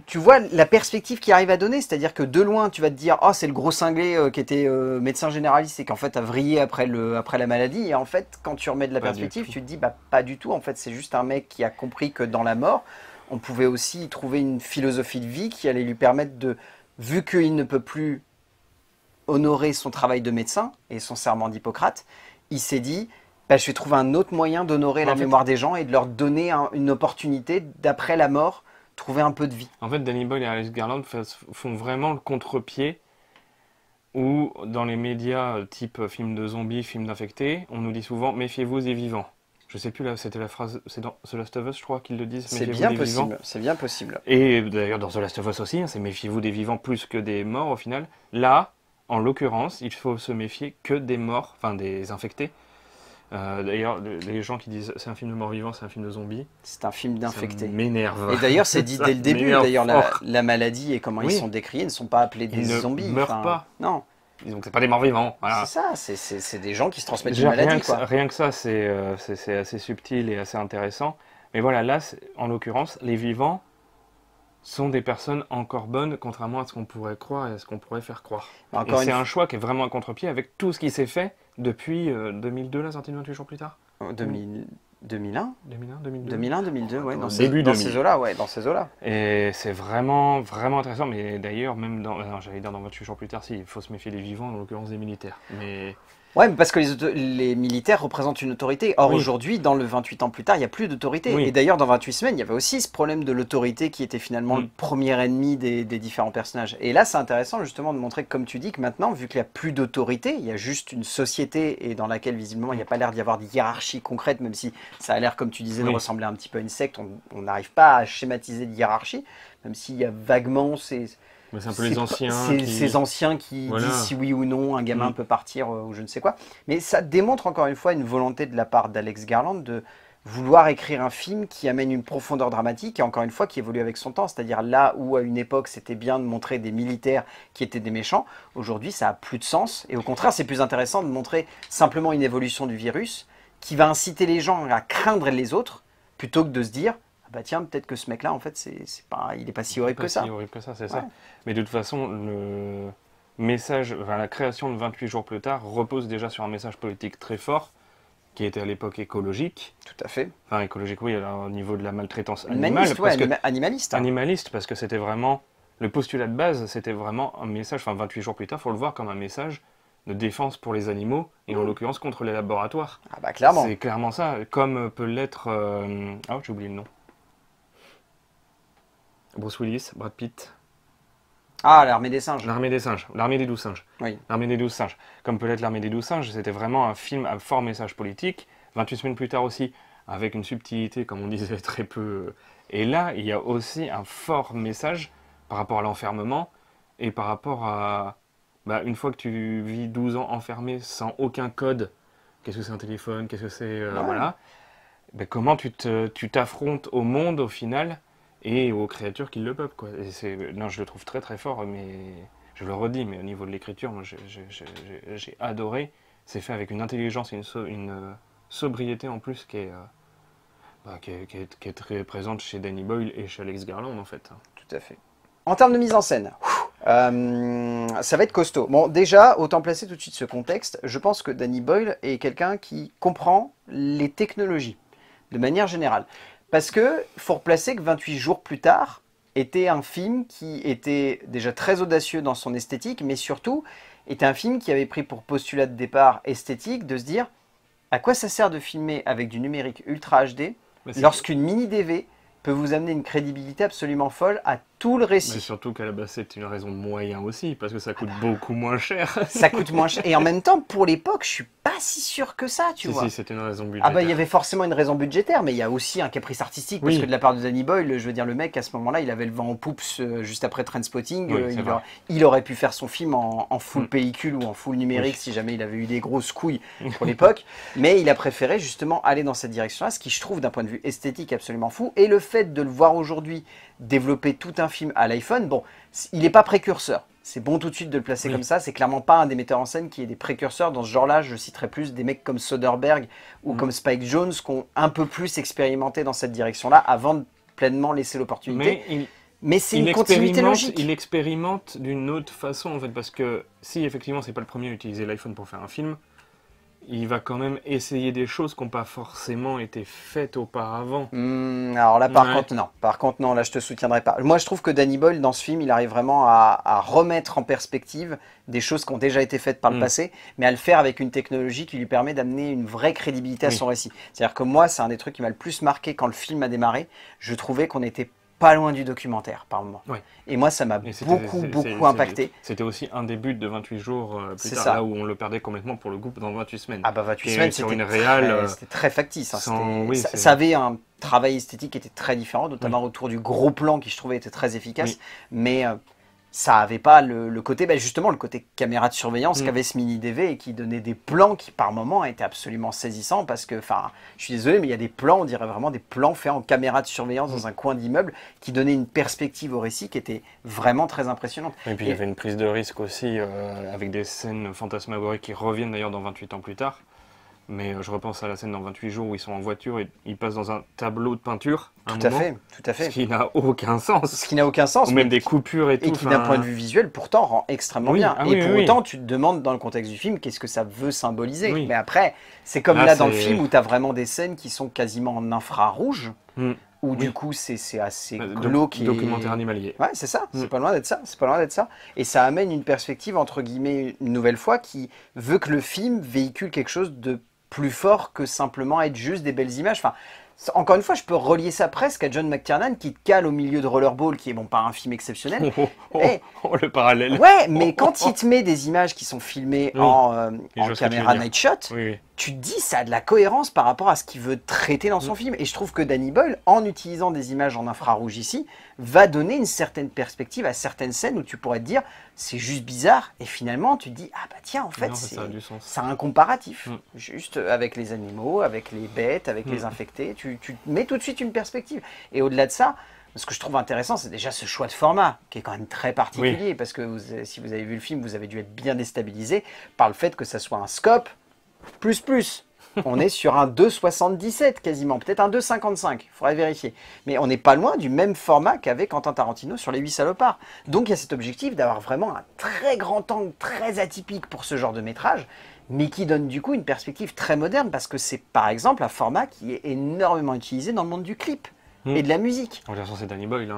tu vois la perspective qu'il arrive à donner, c'est-à-dire que de loin tu vas te dire oh c'est le gros cinglé qui était médecin généraliste et qu'en fait a vrillé après la maladie, et en fait quand tu remets de la Pas du perspective tout. tu te dis bah pas du tout, en fait c'est juste un mec qui a compris que dans la mort on pouvait aussi y trouver une philosophie de vie qui allait lui permettre de, vu qu'il ne peut plus honorer son travail de médecin et son serment d'Hippocrate, il s'est dit, bah, je vais trouver un autre moyen d'honorer la mémoire des gens et de leur donner une opportunité d'après la mort, trouver un peu de vie. En fait, Danny Boyle et Alex Garland font vraiment le contre-pied où, dans les médias type film de zombies, film d'infectés, on nous dit souvent « méfiez-vous des vivants ». Je sais plus, là, c'était la phrase, c'est dans The Last of Us, je crois, qu'ils le disent. C'est bien possible, c'est bien possible. Et d'ailleurs, dans The Last of Us aussi, hein, c'est méfiez-vous des vivants plus que des morts au final. Là, en l'occurrence, il faut se méfier que des morts, enfin des infectés. D'ailleurs, les gens qui disent c'est un film de mort-vivant, c'est un film de zombies. C'est un film d'infectés. Ça m'énerve. Et d'ailleurs, c'est dit dès le début. D'ailleurs, la maladie et comment ils sont décrits ne sont pas appelés des zombies. Ils ne meurent pas. Non. Donc c'est pas des morts-vivants. Voilà. C'est ça, c'est des gens qui se transmettent une maladie. Rien que ça, c'est assez subtil et assez intéressant. Mais voilà, là, en l'occurrence, les vivants sont des personnes encore bonnes, contrairement à ce qu'on pourrait croire et à ce qu'on pourrait faire croire. Et c'est un choix qui est vraiment un contre-pied avec tout ce qui s'est fait depuis 2002, la sortie de 28 jours plus tard. 2001 2001, 2002, ouais, dans ces eaux-là, ouais, dans ces eaux-là. Et c'est vraiment, vraiment intéressant. Mais d'ailleurs, même j'allais dire dans 28 jours plus tard, si, il faut se méfier des vivants, en l'occurrence des militaires. Mais... Ouais, mais parce que les militaires représentent une autorité. Or, aujourd'hui, dans le 28 ans plus tard, il n'y a plus d'autorité. Et d'ailleurs, dans 28 semaines, il y avait aussi ce problème de l'autorité qui était finalement le premier ennemi des différents personnages. Et là, c'est intéressant justement de montrer que, comme tu dis, que maintenant, vu qu'il n'y a plus d'autorité, il y a juste une société et dans laquelle, visiblement, il n'y a pas l'air d'y avoir de hiérarchie concrète, même si ça a l'air, comme tu disais, de ressembler un petit peu à une secte. On n'arrive pas à schématiser de hiérarchie, même s'il y a vaguement mais c'est un peu les anciens. Ces anciens qui disent si oui ou non un gamin peut partir ou je ne sais quoi. Mais ça démontre encore une fois une volonté de la part d'Alex Garland de vouloir écrire un film qui amène une profondeur dramatique et encore une fois qui évolue avec son temps. C'est-à-dire là où à une époque c'était bien de montrer des militaires qui étaient des méchants, aujourd'hui ça a plus de sens. Et au contraire c'est plus intéressant de montrer simplement une évolution du virus qui va inciter les gens à craindre les autres plutôt que de se dire bah tiens, peut-être que ce mec-là, en fait, il n'est pas si horrible que ça. Si horrible que ça, c'est ça. Mais de toute façon, le message, la création de 28 jours plus tard repose déjà sur un message politique très fort, qui était à l'époque écologique. Tout à fait. Enfin, écologique, oui, au niveau de la maltraitance animale. Animaliste. Animaliste, parce que c'était vraiment, le postulat de base, c'était vraiment un message, 28 jours plus tard, il faut le voir comme un message de défense pour les animaux, et en l'occurrence contre les laboratoires. Ah bah clairement. C'est clairement ça, comme peut l'être... j'ai oublié le nom. Bruce Willis, Brad Pitt. Ah, l'armée des singes. L'armée des singes, l'armée des 12 singes. Oui. L'armée des 12 singes. Comme peut l'être l'armée des 12 singes, c'était vraiment un film à fort message politique. 28 semaines plus tard aussi, avec une subtilité, comme on disait, très peu. Et là, il y a aussi un fort message par rapport à l'enfermement et par rapport à... une fois que tu vis 12 ans enfermé sans aucun code, qu'est-ce que c'est un téléphone, qu'est-ce que c'est... Voilà. Comment tu t'affrontes au monde au final et aux créatures qui le peuplent, quoi. Et non, je le trouve très très fort, mais je le redis, mais au niveau de l'écriture, moi j'ai adoré. C'est fait avec une intelligence et une sobriété en plus qui est très présente chez Danny Boyle et chez Alex Garland en fait. Tout à fait. En termes de mise en scène, ça va être costaud. Bon, déjà, autant placer tout de suite ce contexte. Je pense que Danny Boyle est quelqu'un qui comprend les technologies de manière générale. Parce que faut replacer que 28 jours plus tard était un film qui était déjà très audacieux dans son esthétique, mais surtout était un film qui avait pris pour postulat de départ esthétique de se dire à quoi ça sert de filmer avec du numérique Ultra HD lorsqu'une mini DV peut vous amener une crédibilité absolument folle à tout le récit. Mais surtout qu'à la base, c'est une raison de moyen aussi, parce que ça coûte beaucoup moins cher. Ça coûte moins cher. Et en même temps, pour l'époque, je suis pas si sûr que ça, tu vois. Si, c'était une raison budgétaire. Ah bah, il y avait forcément une raison budgétaire, mais il y a aussi un caprice artistique, parce que de la part de Danny Boyle, je veux dire, le mec, à ce moment-là, il avait le vent en poupe juste après Trainspotting. Il aurait pu faire son film en full pellicule ou en full numérique, si jamais il avait eu des grosses couilles pour l'époque. Mais il a préféré justement aller dans cette direction-là, ce qui, je trouve, d'un point de vue esthétique, absolument fou. Et le fait de le voir aujourd'hui développer tout un film à l'iPhone, bon, il n'est pas précurseur. C'est bon tout de suite de le placer comme ça. C'est clairement pas un des metteurs en scène qui est des précurseurs. Dans ce genre-là, je citerai plus des mecs comme Soderbergh ou comme Spike Jonze qui ont un peu plus expérimenté dans cette direction-là avant de pleinement laisser l'opportunité. Mais c'est une continuité logique. Il expérimente d'une autre façon, en fait, parce que si effectivement c'est pas le premier à utiliser l'iPhone pour faire un film, il va quand même essayer des choses qui n'ont pas forcément été faites auparavant. Alors là, par Ouais. contre, non. Par contre, non, là, je te soutiendrai pas. Moi, je trouve que Danny Boyle, dans ce film, il arrive vraiment à remettre en perspective des choses qui ont déjà été faites par le passé, mais à le faire avec une technologie qui lui permet d'amener une vraie crédibilité à son récit. C'est-à-dire que moi, c'est un des trucs qui m'a le plus marqué quand le film a démarré. Je trouvais qu'on était pas loin du documentaire par moment. Ouais. Et moi, ça m'a Et beaucoup impacté. C'était aussi un des buts de 28 jours plus C'est tard, ça. là où on le perdait complètement pour le groupe dans 28 semaines. Ah bah 28 Qui est semaines, sur c'était une réal, c'était très factice. Hein. sans- oui, Ça, c'est- ça avait un travail esthétique qui était très différent, notamment autour du gros plan qui je trouvais était très efficace. Oui. Mais ça avait pas le côté, justement, le côté caméra de surveillance qu'avait ce mini DV et qui donnait des plans qui par moments étaient absolument saisissants parce que, enfin, je suis désolé, mais il y a des plans, on dirait vraiment des plans faits en caméra de surveillance dans un coin d'immeuble qui donnaient une perspective au récit qui était vraiment très impressionnante. Et puis il y avait une prise de risque aussi avec des scènes fantasmagoriques qui reviennent d'ailleurs dans 28 ans plus tard. Mais je repense à la scène dans 28 jours où ils sont en voiture et ils passent dans un tableau de peinture. Tout à fait. Ce qui n'a aucun sens. Ce qui n'a aucun sens. Ou même des coupures et tout. Et qui, d'un point de vue visuel, pourtant rend extrêmement Oui, bien. ah Et oui, pour oui, autant, tu te demandes dans le contexte du film qu'est-ce que ça veut symboliser. Oui. Mais après, c'est comme Là, là dans le c'est- film où tu as vraiment des scènes qui sont quasiment en infrarouge, Mm. où Oui. du coup c'est assez Doc- glauque. Et... Documentaire animalier. Ouais, c'est ça, c'est Mm. pas loin d'être ça, c'est pas loin d'être ça. Et ça amène une perspective, entre guillemets, une nouvelle fois, qui veut que le film véhicule quelque chose de plus fort que simplement être juste des belles images. Enfin, encore une fois, je peux relier ça presque à John McTiernan qui te cale au milieu de Rollerball, qui est bon, pas un film exceptionnel. Eh, Le parallèle. ouais, mais quand il te met des images qui sont filmées Oui. en Et je vois ce que tu caméra veux dire. night shot, Oui, oui. tu te dis ça a de la cohérence par rapport à ce qu'il veut traiter dans son film. Et je trouve que Danny Boyle, en utilisant des images en infrarouge ici, va donner une certaine perspective à certaines scènes où tu pourrais te dire c'est juste bizarre. Et finalement, tu te dis ah bah tiens, en fait, Non, ça a du sens. c'est un comparatif. Mm. Juste avec les animaux, avec les bêtes, avec les infectés, tu mets tout de suite une perspective. Et au-delà de ça, ce que je trouve intéressant, c'est déjà ce choix de format, qui est quand même très particulier, parce que si vous avez vu le film, vous avez dû être bien déstabilisé par le fait que ça soit un scope plus. On est sur un 2,77 quasiment, peut-être un 2,55, il faudrait vérifier. Mais on n'est pas loin du même format qu'avait Quentin Tarantino sur Les 8 salopards. Donc il y a cet objectif d'avoir vraiment un très grand angle, très atypique pour ce genre de métrage, mais qui donne du coup une perspective très moderne, parce que c'est par exemple un format qui est énormément utilisé dans le monde du clip et de la musique. En toute façon, c'est Danny Boyle.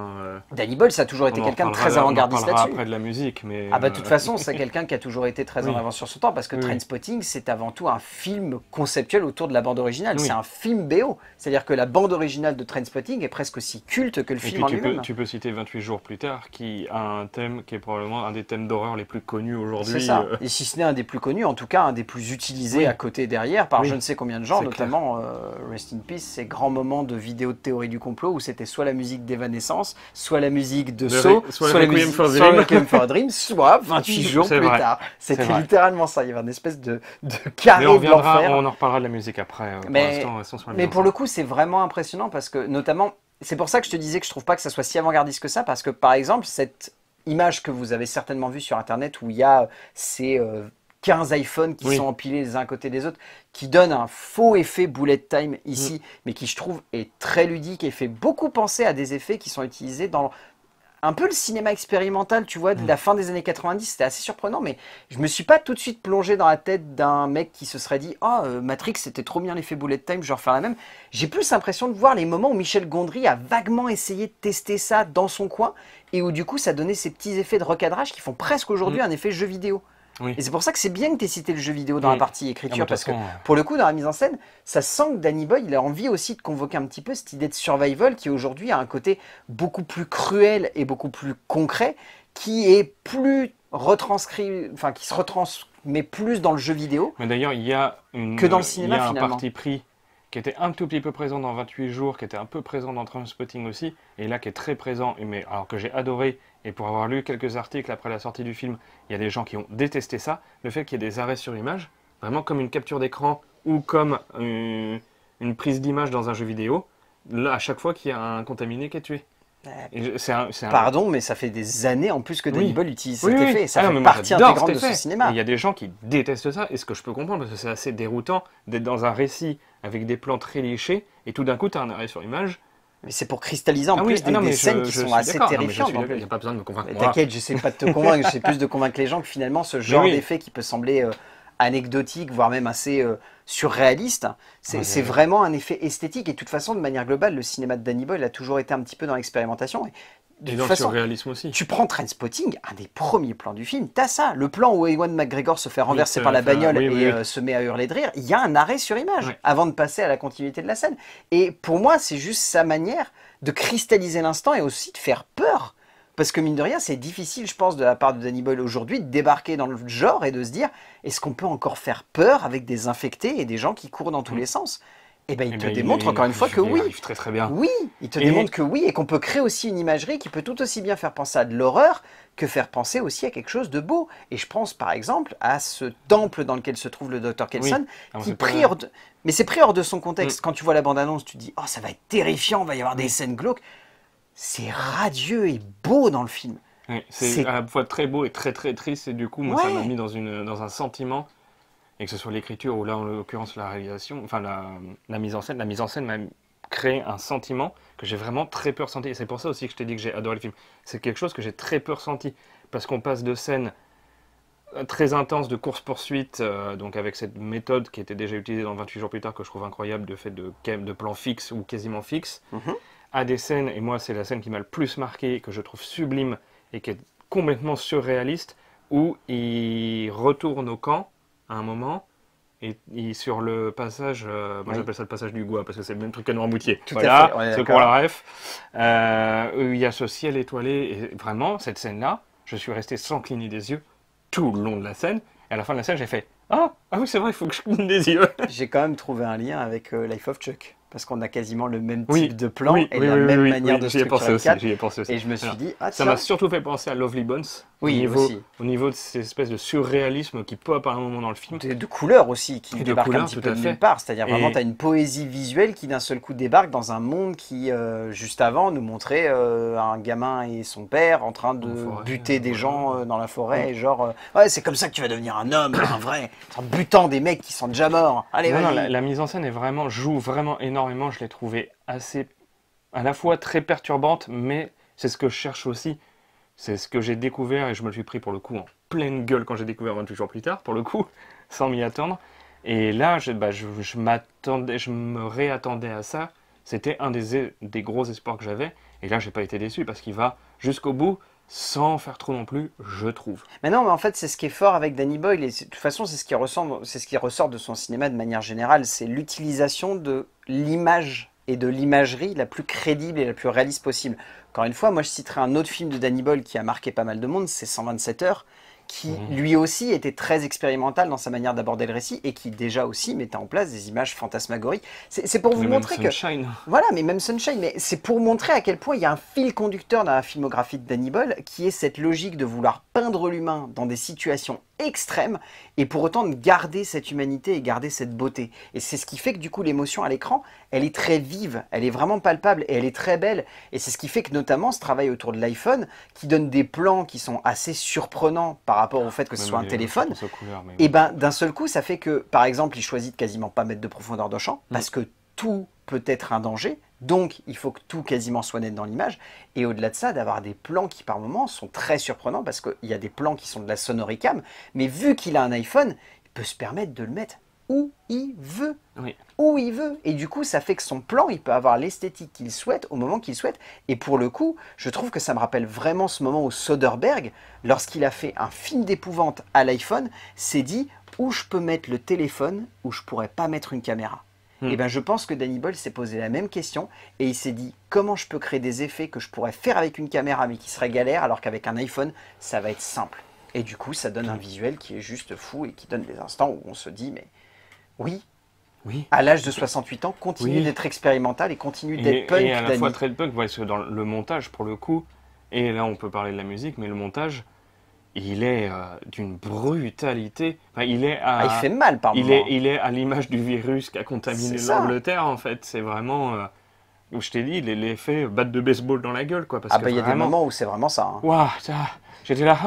Danny Boyle, ça a toujours été On en quelqu'un de reparlera- très avant-gardiste On en parlera là-dessus. après de la musique, mais... Ah bah de toute façon, c'est quelqu'un qui a toujours été très en Oui. avance sur son temps, parce que Oui, oui. Trainspotting, c'est avant tout un film conceptuel autour de la bande originale. Oui. C'est un film BO. C'est-à-dire que la bande originale de Trainspotting est presque aussi culte que le Et film en puis lui-même. tu peux citer 28 jours plus tard, qui a un thème qui est probablement un des thèmes d'horreur les plus connus aujourd'hui. C'est ça. Et si ce n'est un des plus connus, en tout cas un des plus utilisés Oui. à côté derrière par Oui. je ne sais combien de gens, C'est notamment Rest in Peace, ces grands moments de vidéos de théorie du complot où c'était soit la musique d'Evanescence, soit la musique de Saw, soit la Requiem musique for a soit Dream. Requiem for a Dream, soit 28 jours C'est plus vrai. tard. C'était vrai. littéralement ça. Il y avait une espèce de Mais carré on de l'enfer. reviendra, on en reparlera de la musique après. Pour Mais- l'instant, restons sur la Mais mise en pour le scène. coup, c'est vraiment impressionnant parce que, notamment, c'est pour ça que je te disais que je trouve pas que ça soit si avant-gardiste que ça, parce que, par exemple, cette image que vous avez certainement vue sur Internet où il y a ces 15 iPhones qui Oui. sont empilés les uns à côté des autres, qui donne un faux effet bullet time ici, mais qui, je trouve, est très ludique et fait beaucoup penser à des effets qui sont utilisés dans un peu le cinéma expérimental, tu vois, de la fin des années 90. C'était assez surprenant, mais je me suis pas tout de suite plongé dans la tête d'un mec qui se serait dit « Ah, Matrix, c'était trop bien l'effet bullet time, je vais refaire la même ». J'ai plus l'impression de voir les moments où Michel Gondry a vaguement essayé de tester ça dans son coin, et où du coup, ça donnait ces petits effets de recadrage qui font presque aujourd'hui un effet jeu vidéo. Oui. Et c'est pour ça que c'est bien que tu aies cité le jeu vidéo dans la partie écriture, Ah, bah, de toute parce que façon, pour le coup, dans la mise en scène, ça sent que Danny Boyle, il a envie aussi de convoquer un petit peu cette idée de survival qui aujourd'hui a un côté beaucoup plus cruel et beaucoup plus concret, qui est plus retranscrit, enfin qui se retransmet plus dans le jeu vidéo. Mais d'ailleurs, il y a Que dans le cinéma, il y a un finalement. parti pris qui était un tout petit peu présent dans 28 jours, qui était un peu présent dans Trainspotting aussi, et là qui est très présent, mais alors que j'ai adoré, et pour avoir lu quelques articles après la sortie du film, il y a des gens qui ont détesté ça, le fait qu'il y ait des arrêts sur image, vraiment comme une capture d'écran ou comme une prise d'image dans un jeu vidéo, là à chaque fois qu'il y a un contaminé qui est tué. Et c'est un- Pardon, mais ça fait des années en plus que Danny Oui. Boyle utilise Oui, cet oui. effet. Ça Ah non, fait mais moi, partie j'adore intégrante cet de ce effet. cinéma. Et il y a des gens qui détestent ça, et ce que je peux comprendre, parce que c'est assez déroutant d'être dans un récit avec des plans très léchés, et tout d'un coup, tu as un arrêt sur image. Mais c'est pour cristalliser en Ah oui, plus ah non, des mais scènes je qui sont suis assez d'accord. Non, mais terrifiantes. je suis en d'accord, il plus. n'y a pas besoin de me convaincre. Mais Moi, t'inquiète, j'essaie pas de te convaincre, j'essaie plus de convaincre les gens que finalement ce genre oui. d'effet qui peut sembler anecdotique, voire même assez surréaliste. C'est vraiment un effet esthétique. Et de toute façon, de manière globale, le cinéma de Danny Boyle a toujours été un petit peu dans l'expérimentation. Et dans le surréalisme aussi. Tu prends Trainspotting, un des premiers plans du film, t'as ça, le plan où Ewan McGregor se fait renverser par la bagnole et se met à hurler de rire, il y a un arrêt sur image avant de passer à la continuité de la scène. Et pour moi, c'est juste sa manière de cristalliser l'instant et aussi de faire peur. Parce que mine de rien, c'est difficile, je pense, de la part de Danny Boyle aujourd'hui, de débarquer dans le genre et de se dire, est-ce qu'on peut encore faire peur avec des infectés et des gens qui courent dans tous les sens? Et ben il te démontre encore une fois que oui. Il arrive très très bien. Oui, il te démontre que oui, et qu'on peut créer aussi une imagerie qui peut tout aussi bien faire penser à de l'horreur que faire penser aussi à quelque chose de beau. Et je pense par exemple à ce temple dans lequel se trouve le Dr. Kelson, qui pris hors de... Mais c'est pris hors de son contexte. Quand tu vois la bande-annonce, tu te dis, oh ça va être terrifiant, il va y avoir des scènes glauques. C'est radieux et beau dans le film. Oui, c'est à la fois très beau et très très triste, et du coup moi ça m'a mis dans un sentiment. Et que ce soit l'écriture ou là en l'occurrence la réalisation, enfin la mise en scène m'a créé un sentiment que j'ai vraiment très peu ressenti. Et c'est pour ça aussi que je t'ai dit que j'ai adoré le film. C'est quelque chose que j'ai très peu ressenti. Parce qu'on passe de scènes très intenses de course-poursuite, donc avec cette méthode qui était déjà utilisée dans 28 jours plus tard, que je trouve incroyable, de fait de plans fixes ou quasiment fixes, à des scènes, et moi c'est la scène qui m'a le plus marqué, que je trouve sublime et qui est complètement surréaliste, où il retourne au camp à un moment, et sur le passage, moi j'appelle ça le passage du Goua, parce que c'est le même truc que Noirmoutier. Voilà, c'est pour la ref. Il y a ce ciel étoilé, et vraiment, cette scène-là, je suis resté sans cligner des yeux tout le long de la scène, et à la fin de la scène, j'ai fait « Ah oui, c'est vrai, il faut que je cligne des yeux !» J'ai quand même trouvé un lien avec Life of Chuck. Parce qu'on a quasiment le même type de plan et la même manière de structurer le cadre. J'y ai pensé aussi. Et je me suis dit, ah ça m'a surtout fait penser à Lovely Bones. Au niveau de ces espèces de surréalisme qui pop à un moment dans le film. De couleurs aussi, qui débarquent un petit peu de nulle part. C'est-à-dire vraiment, tu as une poésie visuelle qui d'un seul coup débarque dans un monde qui, juste avant, nous montrait un gamin et son père en train de buter des gens dans la forêt. Et genre, ouais, c'est comme ça que tu vas devenir un homme, un vrai, en butant des mecs qui sont déjà morts. Allez, vas-y. La mise en scène joue vraiment énormément. Je l'ai trouvée assez, à la fois très perturbante, mais c'est ce que je cherche aussi. C'est ce que j'ai découvert, et je me le suis pris pour le coup en pleine gueule quand j'ai découvert 28 jours plus tard, pour le coup, sans m'y attendre. Et là, je me réattendais à ça. C'était un des gros espoirs que j'avais. Et là, j'ai pas été déçu parce qu'il va jusqu'au bout, sans faire trop non plus, je trouve. Mais non, mais en fait, c'est ce qui est fort avec Danny Boyle, et de toute façon, c'est ce qui ressort de son cinéma de manière générale, c'est l'utilisation de l'image et de l'imagerie la plus crédible et la plus réaliste possible. Encore une fois, moi je citerai un autre film de Danny Boyle qui a marqué pas mal de monde, c'est 127 heures, qui lui aussi était très expérimental dans sa manière d'aborder le récit et qui déjà aussi mettait en place des images fantasmagoriques. C'est pour vous montrer que... Sunshine. Voilà, mais même Sunshine, mais c'est pour montrer à quel point il y a un fil conducteur dans la filmographie de Danny Boyle qui est cette logique de vouloir peindre l'humain dans des situations extrêmes et pour autant de garder cette humanité et garder cette beauté. Et c'est ce qui fait que du coup l'émotion à l'écran, elle est très vive, elle est vraiment palpable et elle est très belle. Et c'est ce qui fait que notamment ce travail autour de l'iPhone qui donne des plans qui sont assez surprenants par rapport au fait que ce soit un téléphone, et ben d'un seul coup ça fait que par exemple il choisit de quasiment pas mettre de profondeur de champ parce que tout peut être un danger, donc il faut que tout quasiment soit net dans l'image, et au-delà de ça d'avoir des plans qui par moments sont très surprenants parce qu'il y a des plans qui sont de la sonoricam, mais vu qu'il a un iPhone, il peut se permettre de le mettre où il veut. Où il veut. Et du coup, ça fait que son plan, il peut avoir l'esthétique qu'il souhaite au moment qu'il souhaite. Et pour le coup, je trouve que ça me rappelle vraiment ce moment où Soderbergh, lorsqu'il a fait un film d'épouvante à l'iPhone, s'est dit où je peux mettre le téléphone, où je pourrais pas mettre une caméra. Et ben je pense que Danny Boyle s'est posé la même question et il s'est dit comment je peux créer des effets que je pourrais faire avec une caméra mais qui serait galère alors qu'avec un iPhone, ça va être simple. Et du coup, ça donne un visuel qui est juste fou et qui donne des instants où on se dit mais oui. À l'âge de 68 ans, continue d'être expérimental et continue d'être punk. Et à la fois très punk, parce que dans le montage, pour le coup, et là on peut parler de la musique, mais le montage, il est d'une brutalité. Enfin, il fait mal par moments. Il est à l'image du virus qui a contaminé l'Angleterre, en fait. C'est vraiment... où je t'ai dit, l'effet batte de baseball dans la gueule, quoi. Parce il y a des moments où c'est vraiment ça. Waouh, j'étais là...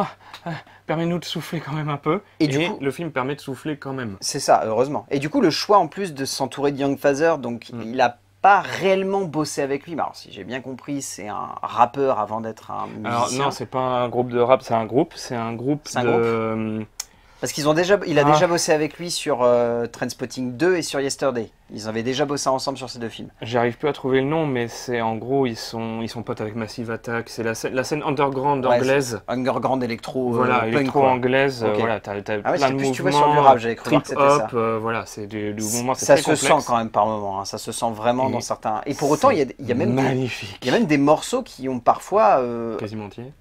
permets-nous de souffler quand même un peu. Et du coup, le film permet de souffler quand même. C'est ça, heureusement. Et du coup, le choix en plus de s'entourer de Young Father, donc il n'a pas réellement bossé avec lui. Mais alors, si j'ai bien compris, c'est un rappeur avant d'être un musicien. Alors non, c'est pas un groupe de rap, c'est un groupe. Parce qu'il a déjà bossé avec lui sur Trainspotting 2 et sur Yesterday. Ils avaient déjà bossé ensemble sur ces deux films. J'arrive plus à trouver le nom, mais c'est en gros, ils sont potes avec Massive Attack. C'est la scène underground anglaise. Underground électro, voilà, punk, électro-anglaise. Okay. Voilà, t'as ah ouais, plein de mouvements. Tu vois sur du rap, j'avais cru voir que c'était ça. Voilà, c'est du mouvement, c'est ça très se complexe. sent quand même par moment, hein. Ça se sent vraiment dans certains. Et pour autant, il y a même magnifique. Il y a même des morceaux qui ont parfois quasiment entiers.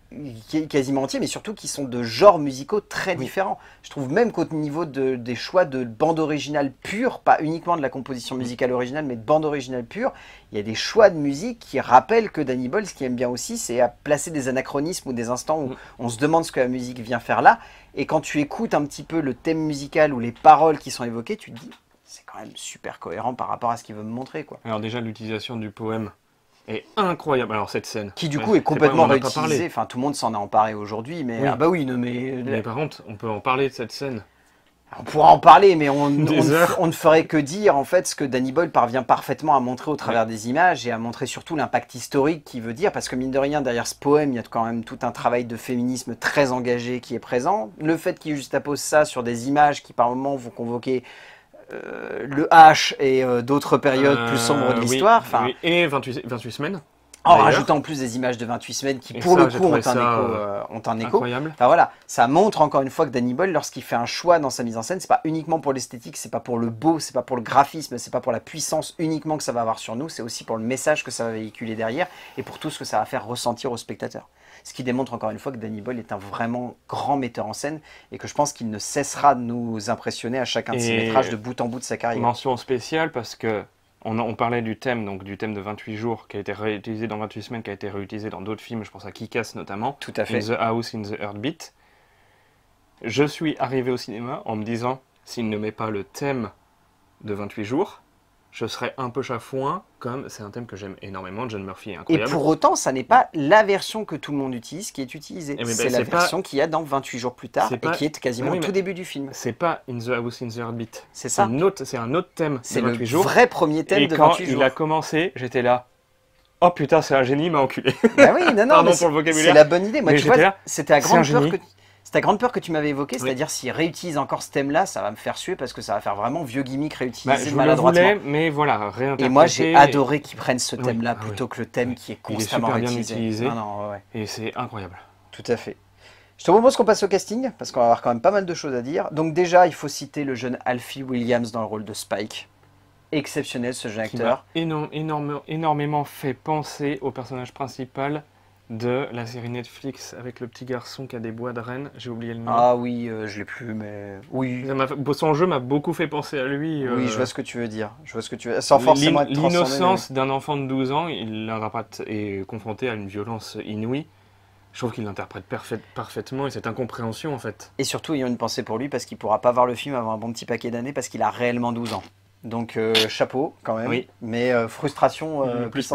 Quasiment entiers, mais surtout qui sont de genres musicaux très différents. Je trouve même qu'au niveau des choix de bande originale pure, pas uniquement de la composition musicale originale, mais de bande originale pure, il y a des choix de musique qui rappellent que Danny Boyle, ce qu'il aime bien aussi, c'est à placer des anachronismes ou des instants où on se demande ce que la musique vient faire là. Et quand tu écoutes un petit peu le thème musical ou les paroles qui sont évoquées, tu te dis, c'est quand même super cohérent par rapport à ce qu'il veut me montrer, quoi. Alors déjà, l'utilisation du poème est incroyable. Alors cette scène, qui du coup est complètement réutilisée. Enfin, tout le monde s'en a emparé aujourd'hui, mais ah bah oui, non mais par contre, on peut en parler de cette scène. On pourra en parler, mais on ne ferait que dire en fait ce que Danny Boyle parvient parfaitement à montrer au travers des images et à montrer surtout l'impact historique qu'il veut dire, parce que mine de rien, derrière ce poème, il y a quand même tout un travail de féminisme très engagé qui est présent. Le fait qu'il juxtapose ça sur des images qui par moments vont convoquer le H et d'autres périodes plus sombres de l'histoire. Oui, et 28 semaines. En rajoutant en plus des images de 28 semaines qui, pour le coup, ont un écho. Incroyable. Enfin, voilà, ça montre encore une fois que Danny Boyle, lorsqu'il fait un choix dans sa mise en scène, c'est pas uniquement pour l'esthétique, c'est pas pour le beau, c'est pas pour le graphisme, c'est pas pour la puissance uniquement que ça va avoir sur nous, c'est aussi pour le message que ça va véhiculer derrière et pour tout ce que ça va faire ressentir au spectateur. Ce qui démontre encore une fois que Danny Boyle est un vraiment grand metteur en scène et que je pense qu'il ne cessera de nous impressionner à chacun de ses métrages de bout en bout de sa carrière. Mention spéciale parce que on parlait du thème, donc du thème de 28 jours qui a été réutilisé dans 28 semaines, qui a été réutilisé dans d'autres films, je pense à Kick-Ass notamment. Tout à fait. In the House, in the Heartbeat. Je suis arrivé au cinéma en me disant, s'il ne met pas le thème de 28 jours, je serais un peu chafouin, comme c'est un thème que j'aime énormément, John Murphy est incroyable. Et pour autant, ça n'est pas la version que tout le monde utilise qui est utilisée. C'est la version qu'il y a dans 28 jours plus tard et qui est quasiment au tout début du film. C'est pas In the House, in the Heartbeat. C'est ça. C'est un autre thème de 28 jours. C'est le vrai premier thème de 28 jours. Et quand il a commencé, j'étais là. Oh putain, c'est un génie, il m'a enculé. Bah oui, non, Pardon pour le vocabulaire. C'est la bonne idée. Moi, tu vois, c'était à grande peur que tu m'avais évoqué, c'est-à-dire s'il réutilise encore ce thème-là, ça va me faire suer parce que ça va faire vraiment vieux gimmick réutilisé maladroitement. Je voulais, mais voilà, réinterpréter. Et moi, j'ai adoré qu'ils prennent ce thème-là plutôt que le thème qui est constamment réutilisé. Il est super bien utilisé. Et c'est incroyable. Tout à fait. Je te propose qu'on passe au casting, parce qu'on va avoir quand même pas mal de choses à dire. Donc déjà, il faut citer le jeune Alfie Williams dans le rôle de Spike. Exceptionnel, ce jeune acteur. Qui m'a énormément fait penser au personnage principal de la série Netflix avec le petit garçon qui a des bois de rennes, j'ai oublié le nom. Ah oui, je l'ai plus, mais oui. Son jeu m'a beaucoup fait penser à lui. Oui, je vois ce que tu veux dire. Je vois ce que tu veux. Sans forcément être l'innocence d'un enfant de 12 ans, il l'interprète est confronté à une violence inouïe. Je trouve qu'il l'interprète parfaitement et cette incompréhension en fait. Et surtout, ayant une pensée pour lui parce qu'il pourra pas voir le film avant un bon petit paquet d'années parce qu'il a réellement 12 ans. Donc chapeau quand même, oui. Mais frustration plus.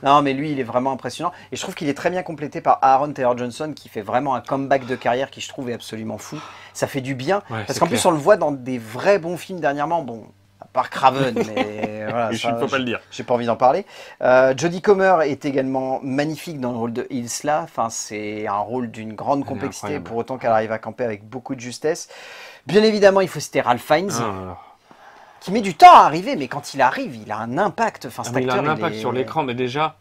Non mais lui il est vraiment impressionnant et je trouve qu'il est très bien complété par Aaron Taylor Johnson qui fait vraiment un comeback de carrière qui je trouve est absolument fou. Ça fait du bien parce qu'en plus on le voit dans des vrais bons films dernièrement, bon à part Craven mais voilà, il ne faut pas le dire. J'ai pas envie d'en parler. Jodie Comer est également magnifique dans le rôle de Ilsa, enfin c'est un rôle d'une grande complexité pour autant qu'elle arrive à camper avec beaucoup de justesse. Bien évidemment il faut citer Ralph Fiennes. Qui met du temps à arriver, mais quand il arrive, il a un impact. Enfin, il a un impact sur l'écran, mais déjà,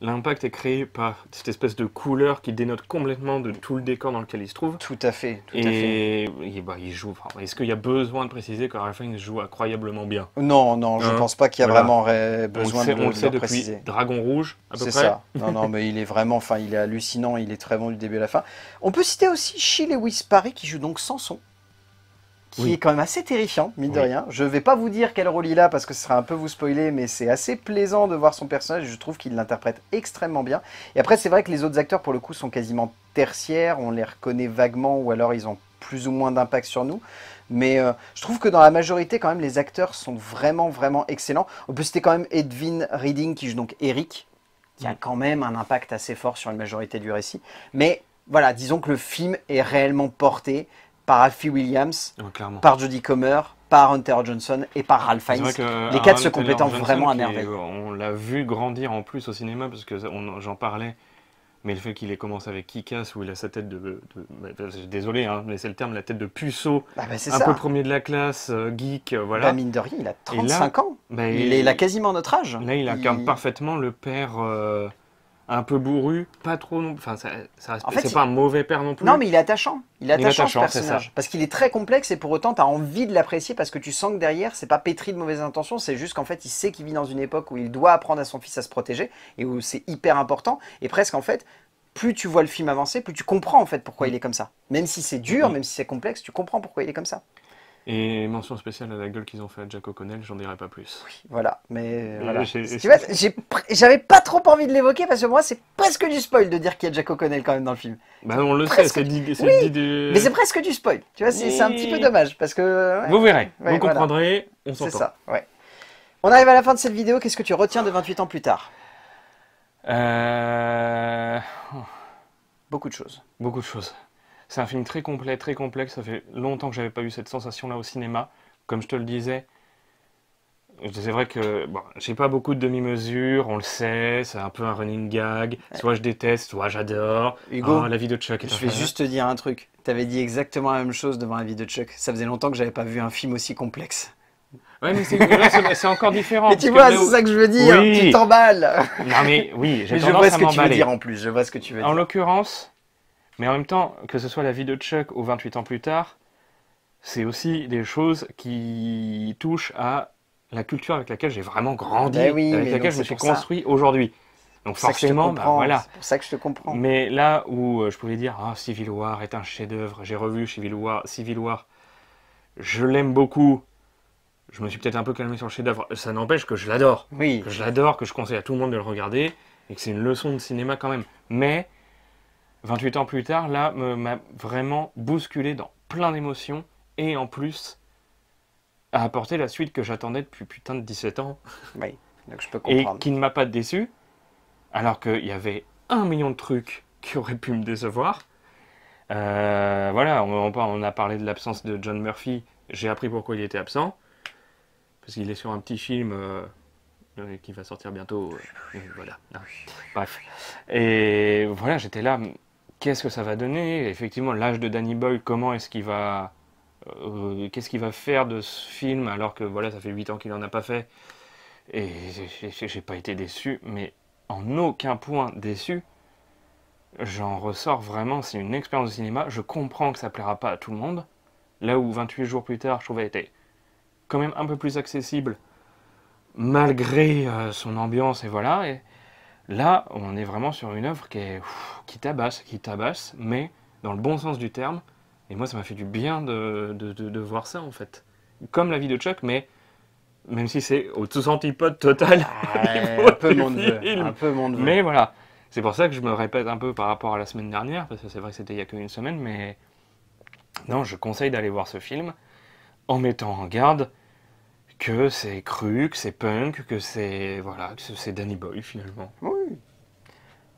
l'impact est créé par cette espèce de couleur qui dénote complètement de tout le décor dans lequel il se trouve. Tout à fait. Il joue. Est-ce qu'il y a besoin de préciser que Ralph Fiennes joue incroyablement bien? Non, je ne pense pas qu'il y a vraiment besoin de le préciser. On le sait depuis Dragon Rouge, à peu près. C'est ça. Non, mais il est vraiment, il est hallucinant, il est très bon du début à la fin. On peut citer aussi Shea Lewis Parry qui joue donc Samson. Qui est quand même assez terrifiant, mine de rien. Je ne vais pas vous dire quel rôle il a parce que ce serait un peu vous spoiler, mais c'est assez plaisant de voir son personnage. Je trouve qu'il l'interprète extrêmement bien. Et après, c'est vrai que les autres acteurs, pour le coup, sont quasiment tertiaires. On les reconnaît vaguement ou alors ils ont plus ou moins d'impact sur nous. Mais je trouve que dans la majorité, quand même, les acteurs sont vraiment, vraiment excellents. On peut citer quand même Edwin Reading qui joue donc Eric, qui a quand même un impact assez fort sur une majorité du récit. Mais voilà, disons que le film est réellement porté par Alfie Williams, par Jodie Comer, par Hunter Johnson et par Ralph Fiennes. Les quatre se complétant vraiment à merveille. On l'a vu grandir en plus au cinéma, parce que j'en parlais Mais le fait qu'il ait commencé avec Kick-Ass, où il a sa tête désolé, hein, mais c'est le terme, la tête de puceau, Ah bah, c'est un ça. peu premier de la classe, geek, Bah, voilà. mine de rien, il a Et là, 35 ans. bah, Il a quasiment notre âge. là, il incarne parfaitement le père un peu bourru, pas trop non. Enfin, En fait, c'est pas un mauvais père non plus. Non, mais il est attachant. Il est attachant, ce attachant, c'est personnage. ça. Parce qu'il est très complexe et pour autant, tu as envie de l'apprécier parce que tu sens que derrière, c'est pas pétri de mauvaises intentions. C'est juste qu'en fait, il sait qu'il vit dans une époque où il doit apprendre à son fils à se protéger et où c'est hyper important. Et presque, en fait, plus tu vois le film avancer, plus tu comprends en fait pourquoi il est comme ça. Même si c'est dur, même si c'est complexe, tu comprends pourquoi il est comme ça. Et mention spéciale à la gueule qu'ils ont fait à Jack O'Connell, j'en dirai pas plus. Voilà, mais voilà. j'ai- Tu vois, j'avais pas trop envie de l'évoquer parce que moi, c'est presque du spoil de dire qu'il y a Jack O'Connell quand même dans le film. Bah, on le sait, Presque. c'est dit. Oui, dit Mais c'est presque du spoil. Tu vois, c'est un petit peu dommage parce que. Ouais, Vous verrez, ouais, vous voilà. comprendrez, on C'est s'entend. ça, ouais. On arrive à la fin de cette vidéo. Qu'est-ce que tu retiens de 28 ans plus tard? Euh, Beaucoup de choses. Beaucoup de choses. C'est un film très complet, très complexe. Ça fait longtemps que j'avais pas eu cette sensation-là au cinéma. Comme je te le disais, c'est vrai que bon, j'ai pas beaucoup de demi-mesures, on le sait, c'est un peu un running gag. Soit je déteste, soit j'adore. Hugo, Ah, la vie de Chuck est je vais incroyable. juste te dire un truc. T'avais dit exactement la même chose devant la vie de Chuck. Ça faisait longtemps que j'avais pas vu un film aussi complexe. Ouais, mais là, c'est encore différent. Mais parce tu que vois, là c'est où- ça que je veux dire. Oui. Tu t'emballes. Non mais oui, j'ai Mais je vois tendance ce à que tu veux m'emballer. dire en plus. Je vois ce que tu veux En dire. l'occurrence, mais en même temps, que ce soit la vie de Chuck ou 28 ans plus tard, c'est aussi des choses qui touchent à la culture avec laquelle j'ai vraiment grandi, Ben oui, avec mais laquelle donc je me c'est suis pour ça. construit aujourd'hui. Donc C'est pour ça que je te forcément, bah, comprends. voilà. C'est pour ça que je te comprends. Mais là où je pouvais dire, ah, Civil War est un chef-d'œuvre, j'ai revu Civil War, je l'aime beaucoup. Je me suis peut-être un peu calmé sur le chef-d'œuvre. Ça n'empêche que je l'adore. Oui. Que je l'adore, que je conseille à tout le monde de le regarder, et que c'est une leçon de cinéma quand même. Mais 28 ans plus tard, là, m'a vraiment bousculé dans plein d'émotions, et en plus, a apporté la suite que j'attendais depuis putain de 17 ans, Oui. Donc je peux et comprendre. qui ne m'a pas déçu, alors qu'il y avait 1 million de trucs qui auraient pu me décevoir. Voilà, on a parlé de l'absence de John Murphy, j'ai appris pourquoi il était absent, parce qu'il est sur un petit film qui va sortir bientôt, voilà. Hein. Bref. Et voilà, j'étais là, qu'est-ce que ça va donner? Effectivement, l'âge de Danny Boyle, comment est-ce qu'il va... qu'est-ce qu'il va faire de ce film alors que voilà, ça fait 8 ans qu'il n'en a pas fait. Et j'ai pas été déçu, mais en aucun point déçu. J'en ressors vraiment, c'est une expérience de cinéma. Je comprends que ça plaira pas à tout le monde. Là où 28 jours plus tard, je trouvais était quand même un peu plus accessible, malgré son ambiance et voilà. Et là, on est vraiment sur une œuvre qui tabasse, mais dans le bon sens du terme. Et moi, ça m'a fait du bien de voir ça, en fait. Comme la vie de Chuck, mais même si c'est au tous antipode total. Un peu mon neveu. film. Un peu mon neveu. Mais voilà. C'est pour ça que je me répète un peu par rapport à la semaine dernière, parce que c'est vrai que c'était il y a qu'une semaine, mais non, je conseille d'aller voir ce film en mettant en garde que c'est cru, que c'est punk, que c'est voilà, que c'est Danny Boyle finalement. Oui.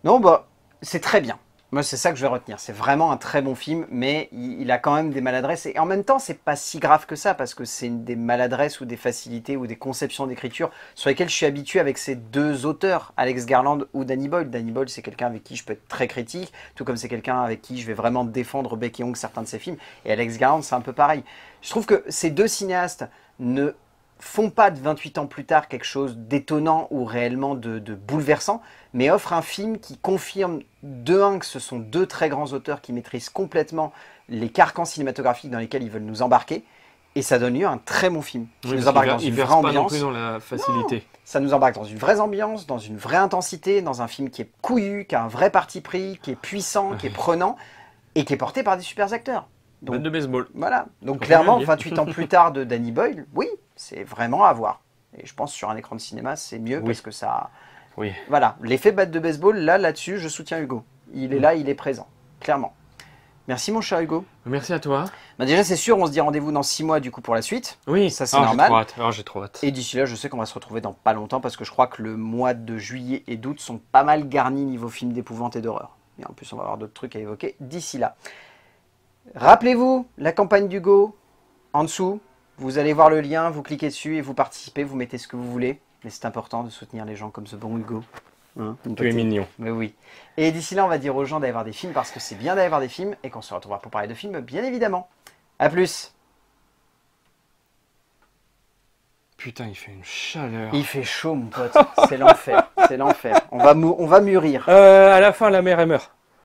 Non, bah, c'est très bien. Moi, c'est ça que je vais retenir. C'est vraiment un très bon film, mais il a quand même des maladresses. Et en même temps, c'est pas si grave que ça, parce que c'est des maladresses ou des facilités ou des conceptions d'écriture sur lesquelles je suis habitué avec ces deux auteurs, Alex Garland ou Danny Boyle. Danny Boyle, c'est quelqu'un avec qui je peux être très critique, tout comme c'est quelqu'un avec qui je vais vraiment défendre bec et ongle certains de ses films. Et Alex Garland, c'est un peu pareil. Je trouve que ces deux cinéastes ne font pas de 28 ans plus tard quelque chose d'étonnant ou réellement de bouleversant, mais offrent un film qui confirme de un que ce sont deux très grands auteurs qui maîtrisent complètement les carcans cinématographiques dans lesquels ils veulent nous embarquer, et ça donne lieu à un très bon film qui nous embarque dans une vraie pas non ambiance. plus dans la facilité. Ça nous embarque dans une vraie ambiance, dans une vraie intensité, dans un film qui est couillu, qui a un vrai parti pris, qui est puissant, qui est prenant, et qui est porté par des super acteurs. Batte de baseball. Voilà. Donc Faut clairement, bien dire. 28 ans plus tard de Danny Boyle, oui, c'est vraiment à voir. Et je pense sur un écran de cinéma, c'est mieux Oui. parce que ça... Oui. Voilà, l'effet batte de baseball, là-dessus, je soutiens Hugo. Il est là, il est présent, clairement. Merci mon cher Hugo. Merci à toi. Bah déjà, c'est sûr, on se dit rendez-vous dans 6 mois du coup pour la suite. Oui, Ça, c'est J'ai normal. trop hâte. J'ai trop hâte. Et d'ici là, je sais qu'on va se retrouver dans pas longtemps parce que je crois que le mois de juillet et d'août sont pas mal garnis niveau film d'épouvante et d'horreur. Et en plus, on va avoir d'autres trucs à évoquer d'ici là. Rappelez-vous, la campagne d'Hugo, en dessous, vous allez voir le lien, vous cliquez dessus et vous participez, vous mettez ce que vous voulez. Mais c'est important de soutenir les gens comme ce bon Hugo. Hein, Tu es mignon. Mais oui. Et d'ici là, on va dire aux gens d'aller voir des films parce que c'est bien d'aller voir des films et qu'on se retrouvera pour parler de films, bien évidemment. À plus. Putain, il fait une chaleur. Il fait chaud, mon pote. C'est l'enfer. C'est l'enfer. On va mûrir. À la fin, la mère, elle meurt.